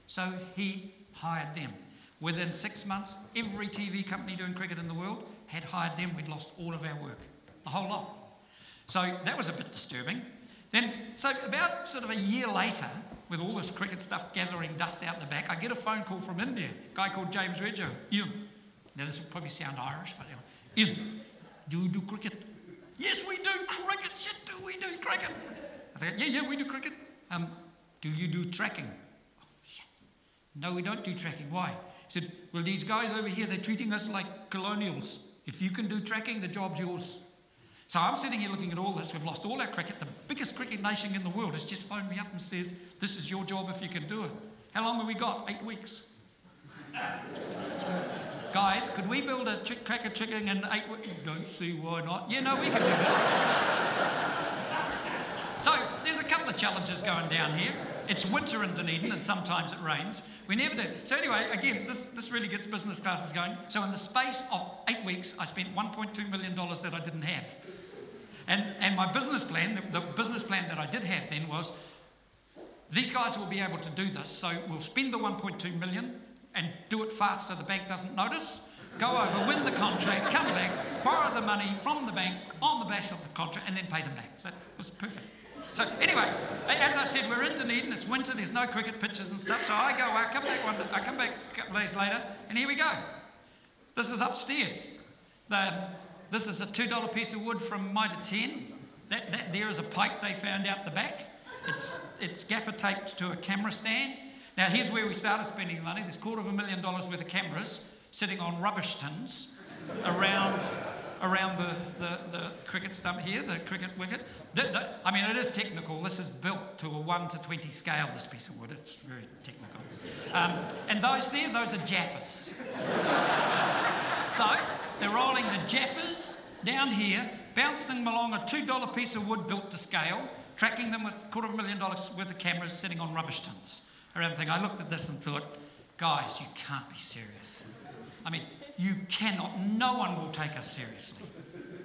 So he hired them. Within 6 months, every TV company doing cricket in the world had hired them. We'd lost all of our work, the whole lot. So that was a bit disturbing. So about sort of a year later, with all this cricket stuff gathering dust out the back, I get a phone call from India, a guy called James Reggio. Ian, now this will probably sound Irish, but Ian, do you do cricket? Yes, we do cricket. Shit, do we do cricket? I thought, yeah, we do cricket. Do you do tracking? Oh, shit. No, we don't do tracking. Why? He said, well, these guys over here, they're treating us like colonials. If you can do tracking, the job's yours. So I'm sitting here looking at all this. We've lost all our cricket. The biggest cricket nation in the world has just phoned me up and says, this is your job if you can do it. How long have we got? 8 weeks. Guys, could we build a cracker chicken in 8 weeks? Don't see why not. Yeah, no, we can do this. So there's a couple of challenges going down here. It's winter in Dunedin and sometimes it rains. We never do. So anyway, again, this really gets business classes going. So in the space of 8 weeks, I spent $1.2 million that I didn't have. And my business plan, the business plan that I did have then was, these guys will be able to do this, so we'll spend the 1.2 million and do it fast so the bank doesn't notice, go over, win the contract, come back, borrow the money from the bank on the basis of the contract, and then pay them back. So it was perfect. So anyway, as I said, we're in Dunedin, it's winter, there's no cricket pitches and stuff, so I come back a couple of days later, and here we go. This is upstairs. This is a $2 piece of wood from Mitre 10. That there is a pipe they found out the back. It's gaffer taped to a camera stand. Now here's where we started spending the money. There's $250,000 worth of cameras sitting on rubbish tins around around the cricket stump here, the cricket wicket. I mean, it is technical. This is built to a 1 to 20 scale, this piece of wood. It's very technical. And those are jaffers. So they're rolling the jaffers down here, bouncing them along a $2 piece of wood built to scale, tracking them with $250,000 worth of cameras sitting on rubbish tins around the thing. I looked at this and thought, guys, you can't be serious. I mean, you cannot. No one will take us seriously.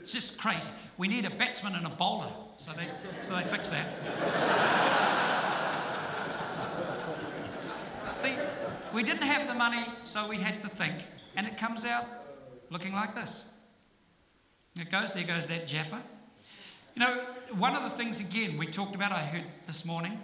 It's just crazy. We need a batsman and a bowler, so they fix that. See, we didn't have the money, so we had to think, and it comes out looking like this. There goes that Jaffa. You know, one of the things, again, we talked about, I heard this morning,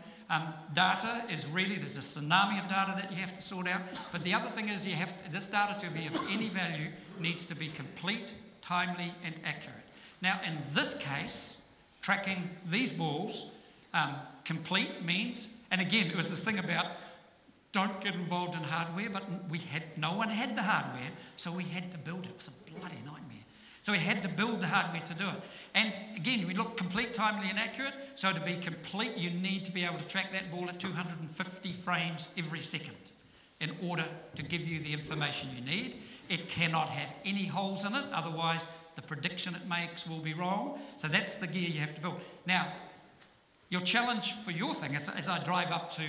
data is really, there's a tsunami of data that you have to sort out, but the other thing is this data to be of any value needs to be complete, timely and accurate. Now, in this case, tracking these balls, complete means, and again, it was this thing about don't get involved in hardware, but no one had the hardware, so we had to build it. It was a bloody nightmare. So we had to build the hardware to do it. And again, we look complete, timely and accurate. So to be complete, you need to be able to track that ball at 250 frames every second in order to give you the information you need. It cannot have any holes in it, otherwise the prediction it makes will be wrong. So that's the gear you have to build. Now, your challenge for your thing, as I drive up to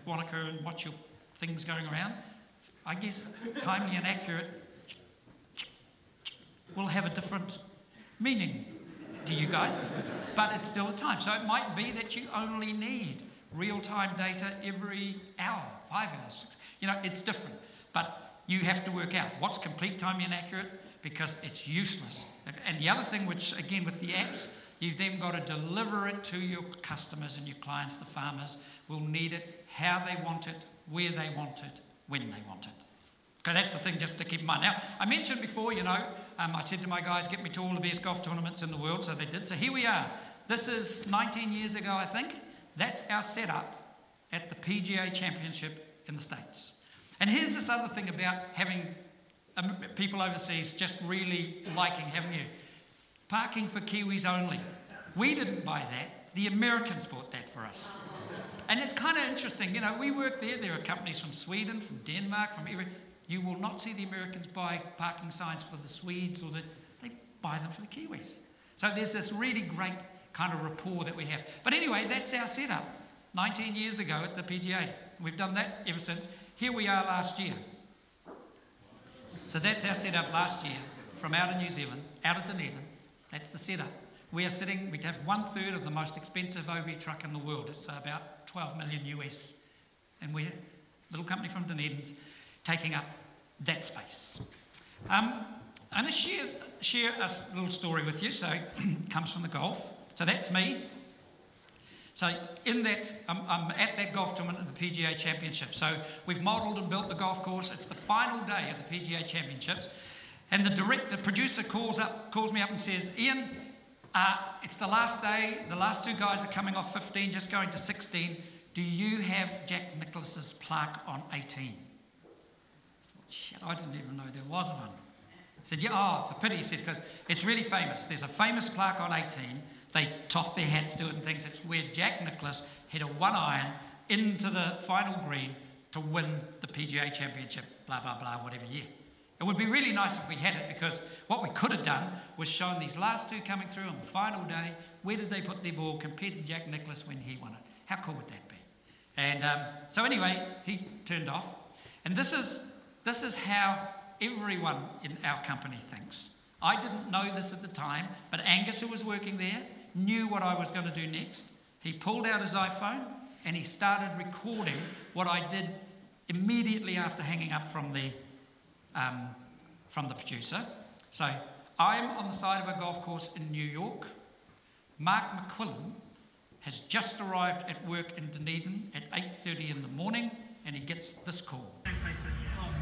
Wanaka and watch your things going around, I guess timely and accurate will have a different meaning to you guys, but it's still a time. So it might be that you only need real-time data every hour, 5 hours, 6. It's different. But you have to work out what's complete, timely and accurate, because it's useless. And the other thing, which again with the apps, you've then got to deliver it to your customers and your clients. The farmers will need it, how they want it, where they want it, when they want it. Okay, that's the thing just to keep in mind. Now, I mentioned before, I said to my guys, get me to all the best golf tournaments in the world, so they did. So here we are. This is 19 years ago, I think. That's our setup at the PGA Championship in the States. And here's this other thing about having people overseas just really liking having you. Parking for Kiwis only. We didn't buy that. The Americans bought that for us. And it's kind of interesting. We work there. There are companies from Sweden, from Denmark, from every... You will not see the Americans buy parking signs for the Swedes, they buy them for the Kiwis. So there's this really great kind of rapport that we have. But anyway, that's our setup 19 years ago at the PGA. We've done that ever since. Here we are last year. So that's our setup last year from out of New Zealand, out of Dunedin. That's the setup. We have 1/3 of the most expensive OB truck in the world. It's about 12 million US. And we're a little company from Dunedin's taking up that space. I'm going to share a little story with you. So it comes from the golf. So that's me. So in that, I'm at that golf tournament at the PGA Championship. So we've modelled and built the golf course. It's the final day of the PGA Championships. And the producer calls me up and says, Ian, it's the last day. The last two guys are coming off 15, just going to 16. Do you have Jack Nicklaus's plaque on 18? Shit, I didn't even know there was one. I said, yeah, it's a pity, he said, because it's really famous. There's a famous plaque on 18. They toss their hats to it and things. It's where Jack Nicklaus hit a 1-iron into the final green to win the PGA Championship, blah, blah, blah, whatever year. It would be really nice if we had it, because what we could have done was shown these last two coming through on the final day, where did they put their ball compared to Jack Nicklaus when he won it. How cool would that be? And so anyway, he turned off. And this is how everyone in our company thinks. I didn't know this at the time, but Angus, who was working there, knew what I was going to do next. He pulled out his iPhone and he started recording what I did immediately after hanging up from the producer. So I'm on the side of a golf course in New York. Mark McQuillan has just arrived at work in Dunedin at 8:30 in the morning, and he gets this call.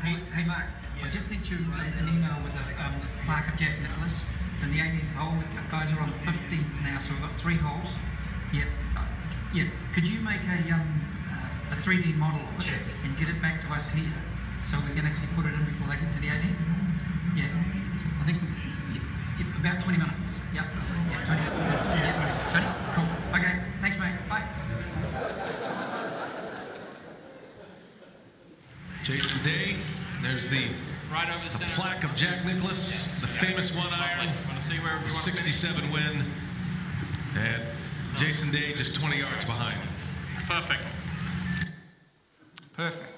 Hey Mark, I just sent you an email with a plaque of Jack Nicklaus. It's in the 18th hole. The guys are on the 15th now, so we've got 3 holes. Yeah. Could you make a 3D model of it and get it back to us here, so we can actually put it in before they get to the 18th? Yeah. I think About 20 minutes. Yep. Yeah, 20. Yeah, 20. Cool. Okay. Thanks, mate. Bye. Jason Day, there's the Right over the center. plaque of Jack Nicklaus, the famous one iron, Want to see where the 67 win, and Jason Day just 20 yards behind. Perfect. Perfect.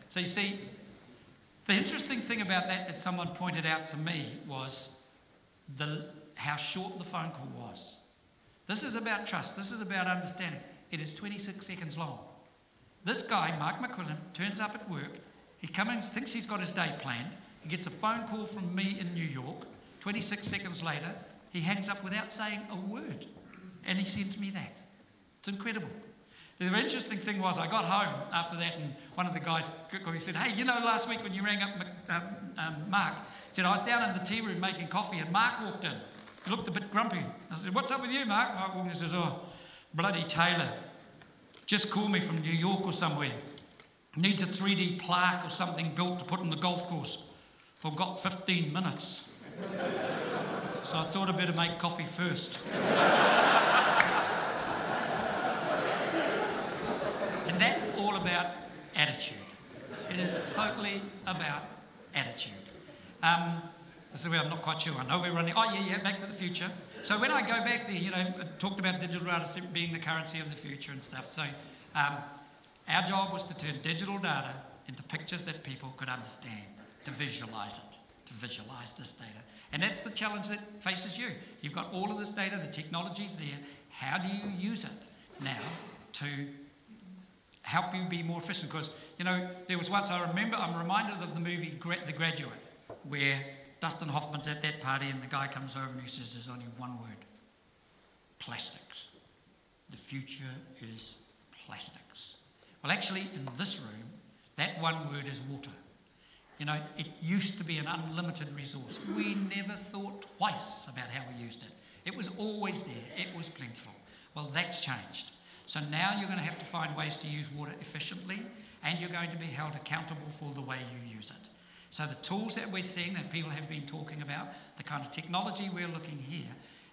So you see, the interesting thing about that someone pointed out to me was how short the phone call was. This is about trust. This is about understanding. It is 26 seconds long. This guy, Mark McQuillan, turns up at work. He comes in, thinks he's got his day planned. He gets a phone call from me in New York. 26 seconds later, he hangs up without saying a word. And he sends me that. It's incredible. The interesting thing was I got home after that and one of the guys said, hey, you know, last week when you rang up Mark, said, I was down in the tea room making coffee and Mark walked in. He looked a bit grumpy. I said, what's up with you, Mark? Mark walked in and says, oh, bloody Taylor. Just called me from New York or somewhere. Needs a 3D plaque or something built to put on the golf course. Well, got 15 minutes. So I thought I'd better make coffee first. And that's all about attitude. It is totally about attitude. This is where I'm not quite sure. I know we're running. Oh, yeah, Back to the Future. So when I go back there, you know, I talked about digital data being the currency of the future and stuff. So our job was to turn digital data into pictures that people could understand, to visualize it, to visualize this data. And that's the challenge that faces you. You've got all of this data, the technology's there. How do you use it now to help you be more efficient? Because, you know, there was once, I'm reminded of the movie The Graduate, where Dustin Hoffman's at that party and the guy comes over and he says, there's only one word: plastics. The future is plastics. Well, actually, in this room, that one word is water. You know, it used to be an unlimited resource. We never thought twice about how we used it. It was always there. It was plentiful. Well, that's changed. So now you're going to have to find ways to use water efficiently, and you're going to be held accountable for the way you use it. So the tools that we're seeing that people have been talking about, the kind of technology we're looking here,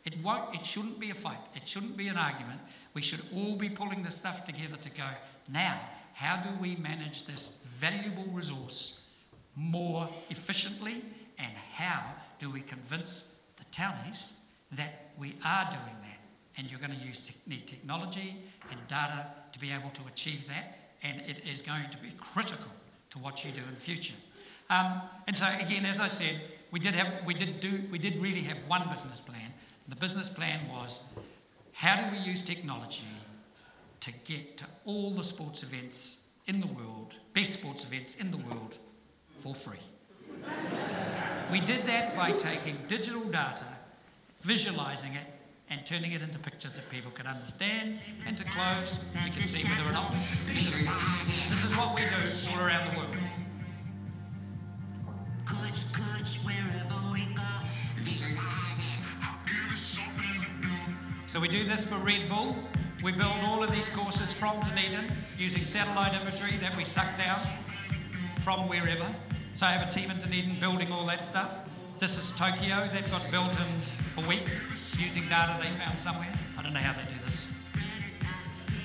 it shouldn't be a fight. It shouldn't be an argument. We should all be pulling this stuff together to go, now, how do we manage this valuable resource more efficiently, and how do we convince the townies that we are doing that? And you're going to need technology and data to be able to achieve that, and it is going to be critical to what you do in the future. And so again, as I said, we did really have one business plan. The business plan was, how do we use technology to get to all the sports events in the world, best sports events in the world, for free? We did that by taking digital data, visualizing it, and turning it into pictures that people could understand, and to close, we can see whether or not we've succeeded. This is what we do all around the world. So we do this for Red Bull. We build all of these courses from Dunedin using satellite imagery that we suck down from wherever. So I have a team in Dunedin building all that stuff. This is Tokyo. They've got built in a week using data they found somewhere. I don't know how they do this.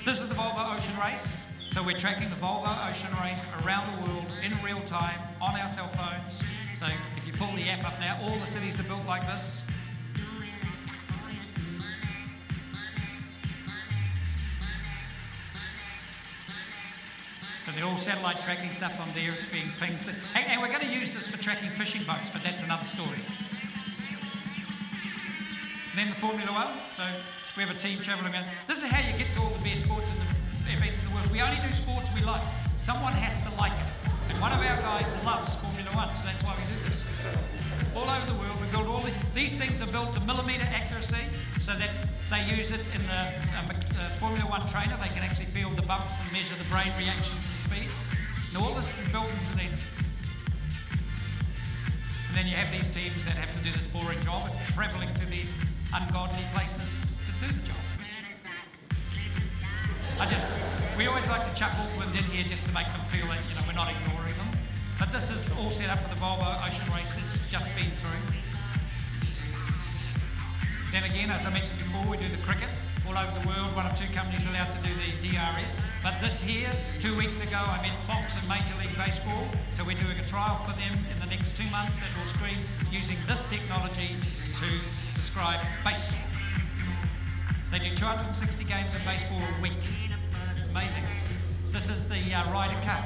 This is the Volvo Ocean Race. So we're tracking the Volvo Ocean Race around the world in real time on our cell phones. So if you pull the app up now, all the cities are built like this. So they're all satellite tracking stuff on there. It's being pinged. And we're going to use this for tracking fishing boats, but that's another story. Then the Formula One. So we have a team travelling around. This is how you get to all the best sports in the events in the world. We only do sports we like. Someone has to like it. And one of our guys loves Formula One, so that's why we do this. All over the world, we build all these things are built to millimetre accuracy, so that they use it in the Formula One trainer. They can actually feel the bumps and measure the brain reactions and speeds. And all this is built into them. And then you have these teams that have to do this boring job of travelling to these ungodly places to do the job. We always like to chuck Auckland in here just to make them feel that, we're not ignoring them. But this is all set up for the Volvo Ocean Race that's just been through. Then again, as I mentioned before, we do the cricket all over the world. One of two companies allowed to do the DRS. But this here, 2 weeks ago, I met Fox in Major League Baseball. So we're doing a trial for them in the next 2 months that will screen using this technology to describe baseball. They do 260 games of baseball a week. It's amazing. This is the Ryder Cup,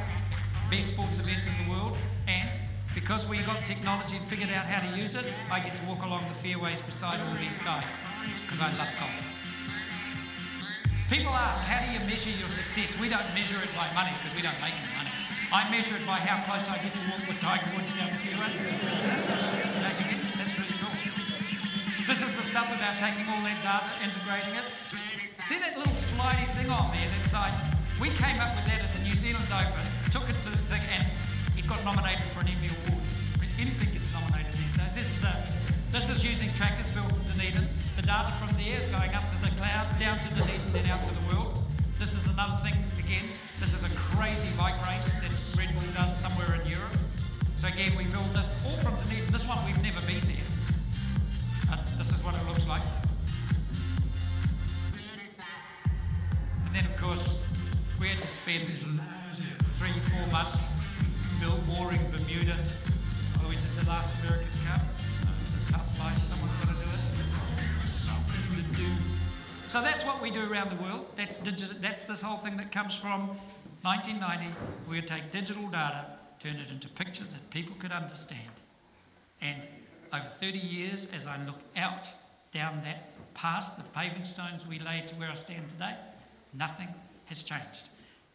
best sports event in the world, and because we got technology and figured out how to use it, I get to walk along the fairways beside all these guys, because I love golf. People ask, how do you measure your success? We don't measure it by money, because we don't make any money. I measure it by how close I get to walk with Tiger Woods down the fairway. That's really cool. This is the stuff about taking all that data, integrating it. See that little slidey thing on there that side? We came up with that at the New Zealand Open, took it to the thing, and it got nominated for an Emmy Award. Anything gets nominated these days. This is using trackers built in Dunedin. The data from there is going up to the cloud, down to Dunedin, then out to the world. This is another thing, again, this is a crazy bike race that Red Bull does somewhere in Europe. So again, we build this all from Dunedin. This one, we've never been there. This is what it looks like. And then, of course, we had to spend 3-4 months mooring Bermuda. Oh, we did the last America's Cup. It's a tough life. Someone's got to do it. Something to do. So that's what we do around the world. That's this whole thing that comes from 1990. We would take digital data, turn it into pictures that people could understand. And over 30 years, as I look out down that past the paving stones we laid to where I stand today, nothing has changed.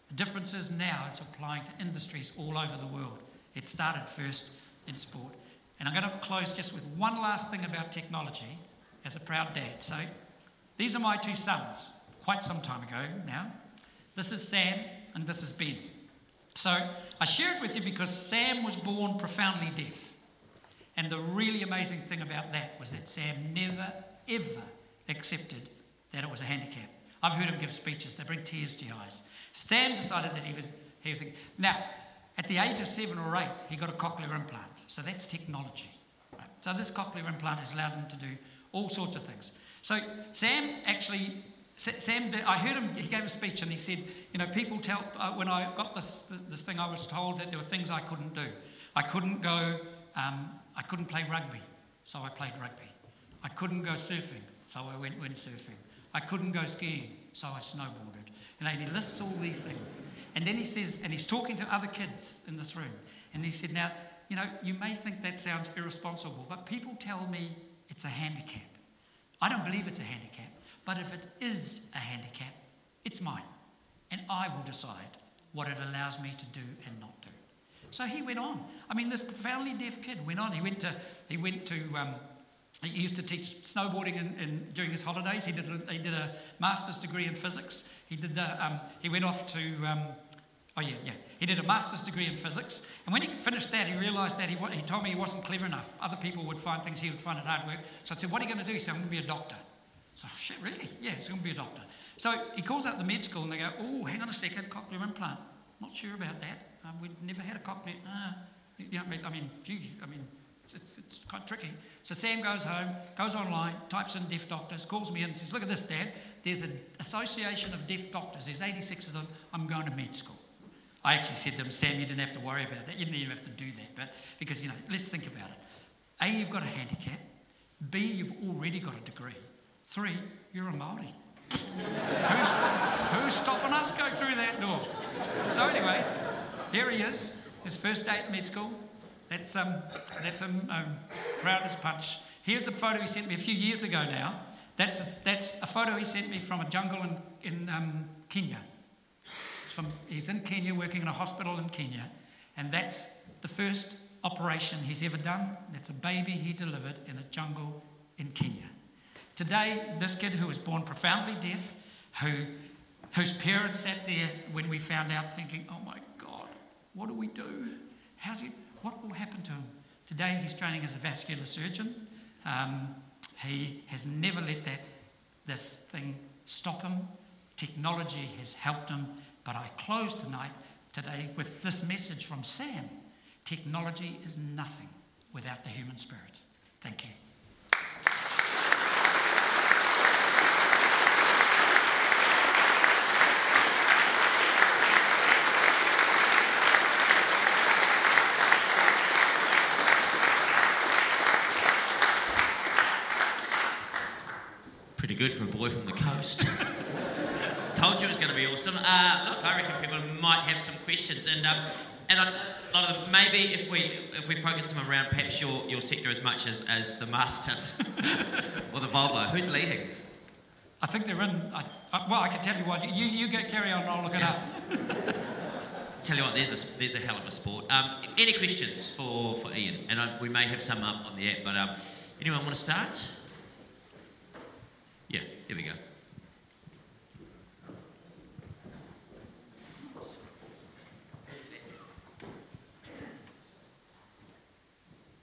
The difference is now it's applying to industries all over the world. It started first in sport. And I'm going to close just with one last thing about technology as a proud dad. So these are my two sons, quite some time ago now. This is Sam and this is Ben. So I share it with you because Sam was born profoundly deaf. And the really amazing thing about that was that Sam never, ever accepted that it was a handicap. I've heard him give speeches, they bring tears to your eyes. Sam decided that he was thinking. Now, at the age of 7 or 8, he got a cochlear implant. So that's technology. Right? So this cochlear implant has allowed him to do all sorts of things. So Sam actually, I heard him, he gave a speech and he said, you know, people tell, when I got this thing, I was told that there were things I couldn't do. I couldn't go, I couldn't play rugby, so I played rugby. I couldn't go surfing, so I went surfing. I couldn't go skiing, so I snowboarded. And he lists all these things. And then he says, and he's talking to other kids in this room, and he said, now, you know, you may think that sounds irresponsible, but people tell me it's a handicap. I don't believe it's a handicap, but if it is a handicap, it's mine. And I will decide what it allows me to do and not do. So he went on. I mean, this profoundly deaf kid went on. He used to teach snowboarding during his holidays. He did a master's degree in physics. He went off to, he did a master's degree in physics. And when he finished that, he realised that he told me he wasn't clever enough. Other people would find things, he would find it hard work. So I said, what are you going to do? He said, I'm going to be a doctor. So, shit, really? Yeah, he's going to be a doctor. So he calls up the med school and they go, oh, hang on a second, cochlear implant. Not sure about that. We've never had a cochlear. It's quite tricky. So Sam goes home, goes online, types in deaf doctors, calls me in and says, look at this, Dad. There's an association of deaf doctors. There's 86 of them. I'm going to med school. I actually said to him, Sam, you didn't have to worry about that. You didn't even have to do that. But because, you know, let's think about it. A, you've got a handicap. B, you've already got a degree. 3, you're a Māori. Who's stopping us go through that door? So anyway, here he is, his first day at med school. That's him proud as punch. Here's a photo he sent me a few years ago now. That's a photo he sent me from a jungle in Kenya. He's in Kenya, working in a hospital in Kenya, and that's the first operation he's ever done. That's a baby he delivered in a jungle in Kenya. Today, this kid who was born profoundly deaf, whose parents sat there when we found out thinking, oh my God, what do we do? What will happen to him? Today, he's training as a vascular surgeon. He has never let this thing stop him. Technology has helped him. But I close today with this message from Sam. Technology is nothing without the human spirit. Thank you. good for a boy from the coast. Told you it was going to be awesome. Look, I reckon people might have some questions, and a lot of them, maybe if we focus them around perhaps your sector as much as the Masters or the Volvo. Who's leading? I think they're in. Well, I can tell you what. You go carry on. And I'll look it up. Tell you what, there's a hell of a sport. Any questions for Ian? And we may have some up on the app, but anyone want to start? Yeah, here we go.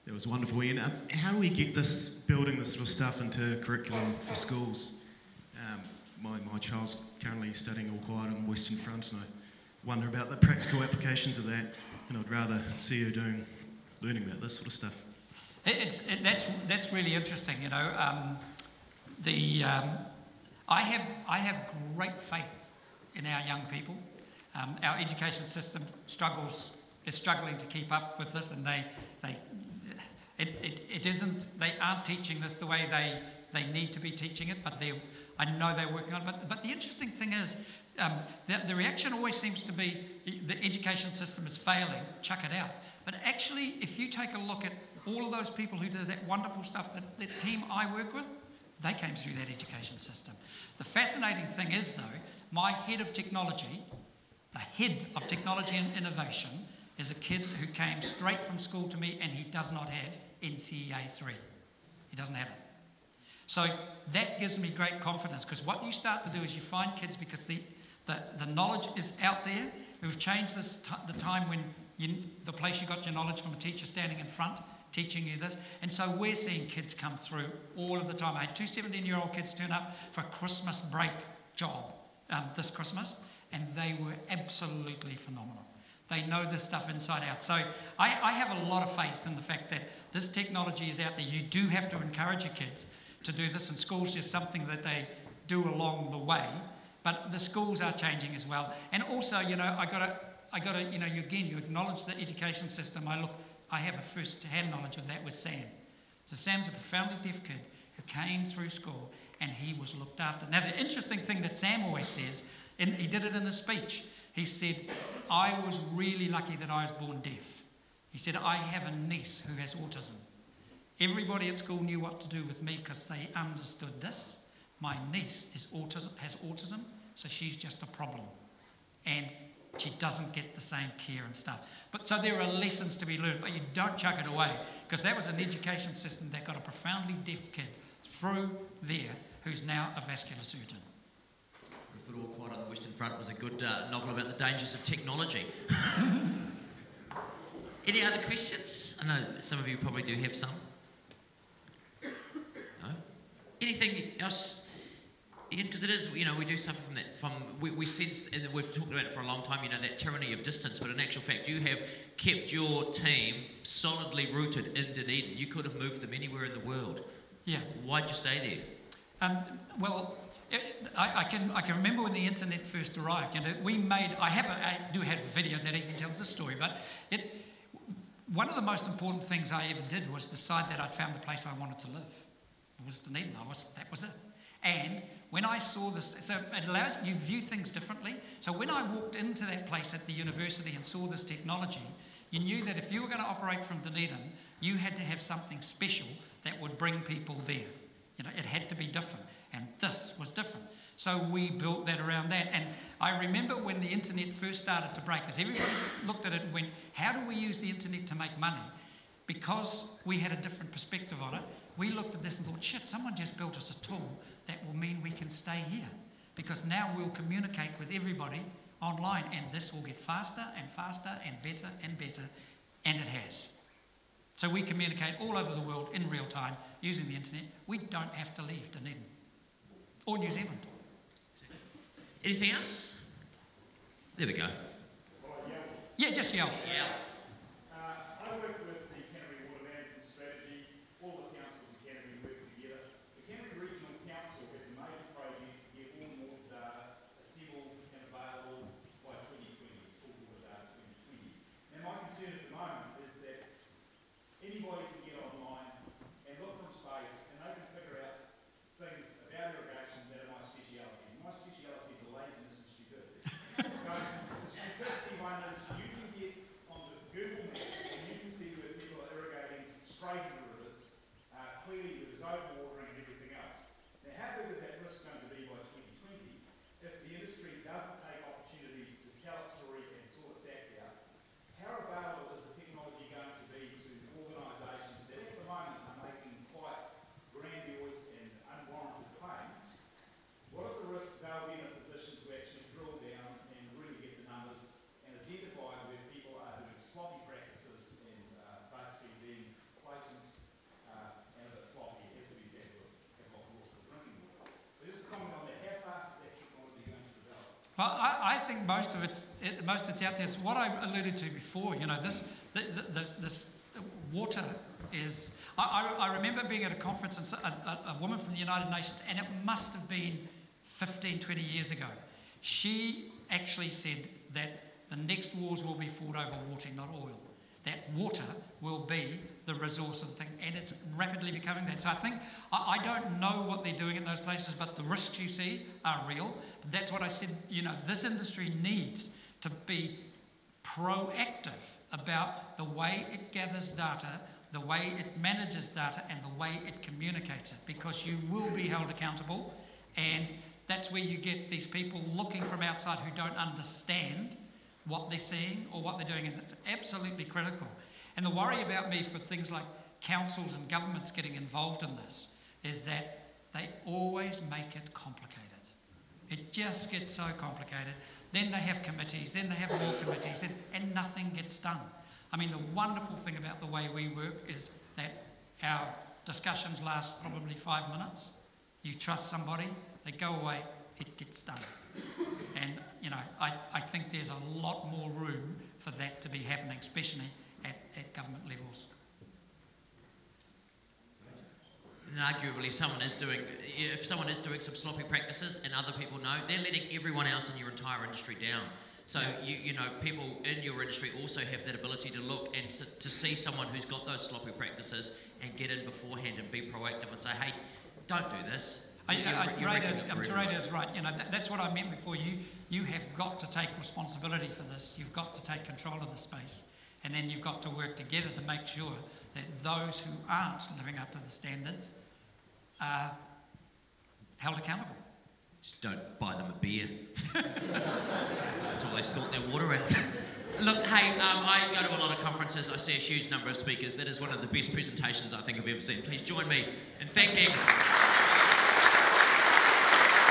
That was wonderful, Ian. How do we get building this sort of stuff into curriculum for schools? My child's currently studying All Quiet on the Western Front, and I wonder about the practical applications of that, and I'd rather see her learning about this sort of stuff. That's really interesting. You know, I have great faith in our young people. Our education system is struggling to keep up with this, and they aren't teaching this the way they need to be teaching it, but I know they're working on it. But the interesting thing is, the reaction always seems to be the education system is failing, chuck it out. But actually, if you take a look at all of those people who did that wonderful stuff, the team I work with, they came through that education system. The fascinating thing is, though, my head of technology and innovation, is a kid who came straight from school to me, and he does not have NCEA 3. He doesn't have it. So that gives me great confidence, because what you start to do is you find kids, because the knowledge is out there. We've changed the time when the place you got your knowledge from a teacher standing in front teaching you this. And so we're seeing kids come through all of the time. I had two 17-year-old kids turn up for a Christmas break job this Christmas, and they were absolutely phenomenal. They know this stuff inside out. So I have a lot of faith in the fact that this technology is out there. You do have to encourage your kids to do this, and school's just something that they do along the way. But the schools are changing as well. And also, you know, I gotta, you know, again, you acknowledge the education system. I have a first-hand knowledge of that with Sam. So Sam's a profoundly deaf kid who came through school, and he was looked after. Now, the interesting thing that Sam always says, and he did it in a speech, he said, I was really lucky that I was born deaf. He said, I have a niece who has autism. Everybody at school knew what to do with me because they understood this. My niece has autism, so she's just a problem. And she doesn't get the same care and stuff. But so there are lessons to be learned, but you don't chuck it away, because that was an education system that got a profoundly deaf kid through there who's now a vascular surgeon. I thought All Quiet on the Western Front was a good novel about the dangers of technology. Any other questions? I know some of you probably do have some. No? Anything else? Because it is, you know, we do suffer from that. We sense, and we've talked about it for a long time, you know, that tyranny of distance. But in actual fact, you have kept your team solidly rooted in Dunedin. You could have moved them anywhere in the world. Yeah. Why'd you stay there? Well, I can remember when the internet first arrived. You know, I do have a video that even tells the story. But one of the most important things I ever did was decide that I'd found the place I wanted to live. It was Dunedin. That was it. And when I saw this, so it allows you view things differently. So when I walked into that place at the university and saw this technology, you knew that if you were going to operate from Dunedin, you had to have something special that would bring people there. You know, it had to be different, and this was different. So we built that around that. And I remember when the internet first started to break, as everybody looked at it and went, how do we use the internet to make money? Because we had a different perspective on it, we looked at this and thought, shit, someone just built us a tool that will mean we can stay here. Because now we'll communicate with everybody online, and this will get faster and faster and better, and it has. So we communicate all over the world in real time using the internet. We don't have to leave Dunedin or New Zealand. Anything else? There we go. Yeah, just yell. Yeah. I work with the Canterbury Water Management Strategy. All the councils in Canterbury work together. The Canterbury Regional Council has a major project to get all the water data assembled and available by 2020. It's called Water Data 2020. Now my concern at the moment is that anybody can get online and look from space, and they can figure out things about irrigation Well, I think most of it's out there. It's what I alluded to before. You know, this water is. I remember being at a conference and a woman from the United Nations, and it must have been 15, 20 years ago. She actually said that the next wars will be fought over water, not oil. That water will be the resource of the thing, and it's rapidly becoming that. So I think, I don't know what they're doing in those places, but the risks you see are real. That's what I said, you know, this industry needs to be proactive about the way it gathers data, the way it manages data, and the way it communicates it, because you will be held accountable, and that's where you get these people looking from outside who don't understand what they're seeing or what they're doing, and it's absolutely critical. And the worry about me for things like councils and governments getting involved in this is that they always make it complicated. It just gets so complicated. Then they have committees, then they have more committees, and nothing gets done. I mean, the wonderful thing about the way we work is that our discussions last probably 5 minutes. You trust somebody, they go away, it gets done. And, you know, I think there's a lot more room for that to be happening, especially at government levels. And arguably, if someone is doing some sloppy practices and other people know, they're letting everyone else in your entire industry down. So, you know, people in your industry also have that ability to look and to see someone who's got those sloppy practices and get in beforehand and be proactive and say, hey, don't do this. Teredo's right. You know, that's what I meant before. You have got to take responsibility for this. You've got to take control of the space. And then you've got to work together to make sure that those who aren't living up to the standards are held accountable. Just don't buy them a beer until they sort their water out. Look, hey, I go to a lot of conferences. I see a huge number of speakers. That is one of the best presentations I think I've ever seen. Please join me in thanking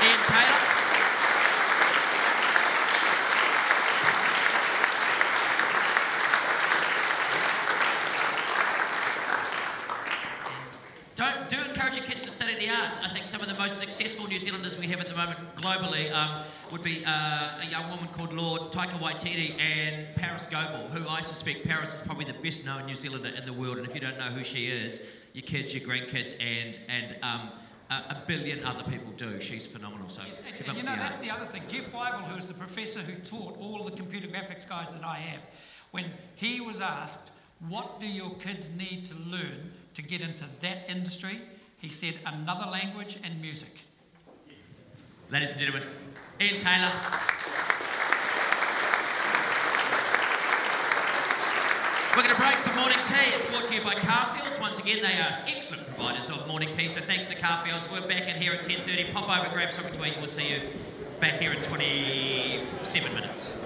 Ian Taylor. Do encourage your kids to study the arts. I think some of the most successful New Zealanders we have at the moment globally would be a young woman called Lord Taika Waititi and Paris Goebel, who I suspect Paris is probably the best known New Zealander in the world, and if you don't know who she is, your kids, your grandkids, and a billion other people do. She's phenomenal. So keep up you with know, the that's arts. the other thing. Jeff Wyville, who is the professor who taught all the computer graphics guys that I have, when he was asked, what do your kids need to learn to get into that industry, he said another language and music. Ladies and gentlemen, Ian Taylor. We're going to break for morning tea. It's brought to you by Carfields. Once again, they are excellent providers of morning tea, so thanks to Carfields. We're back in here at 10:30. Pop over, grab something to eat. We'll see you back here in 27 minutes.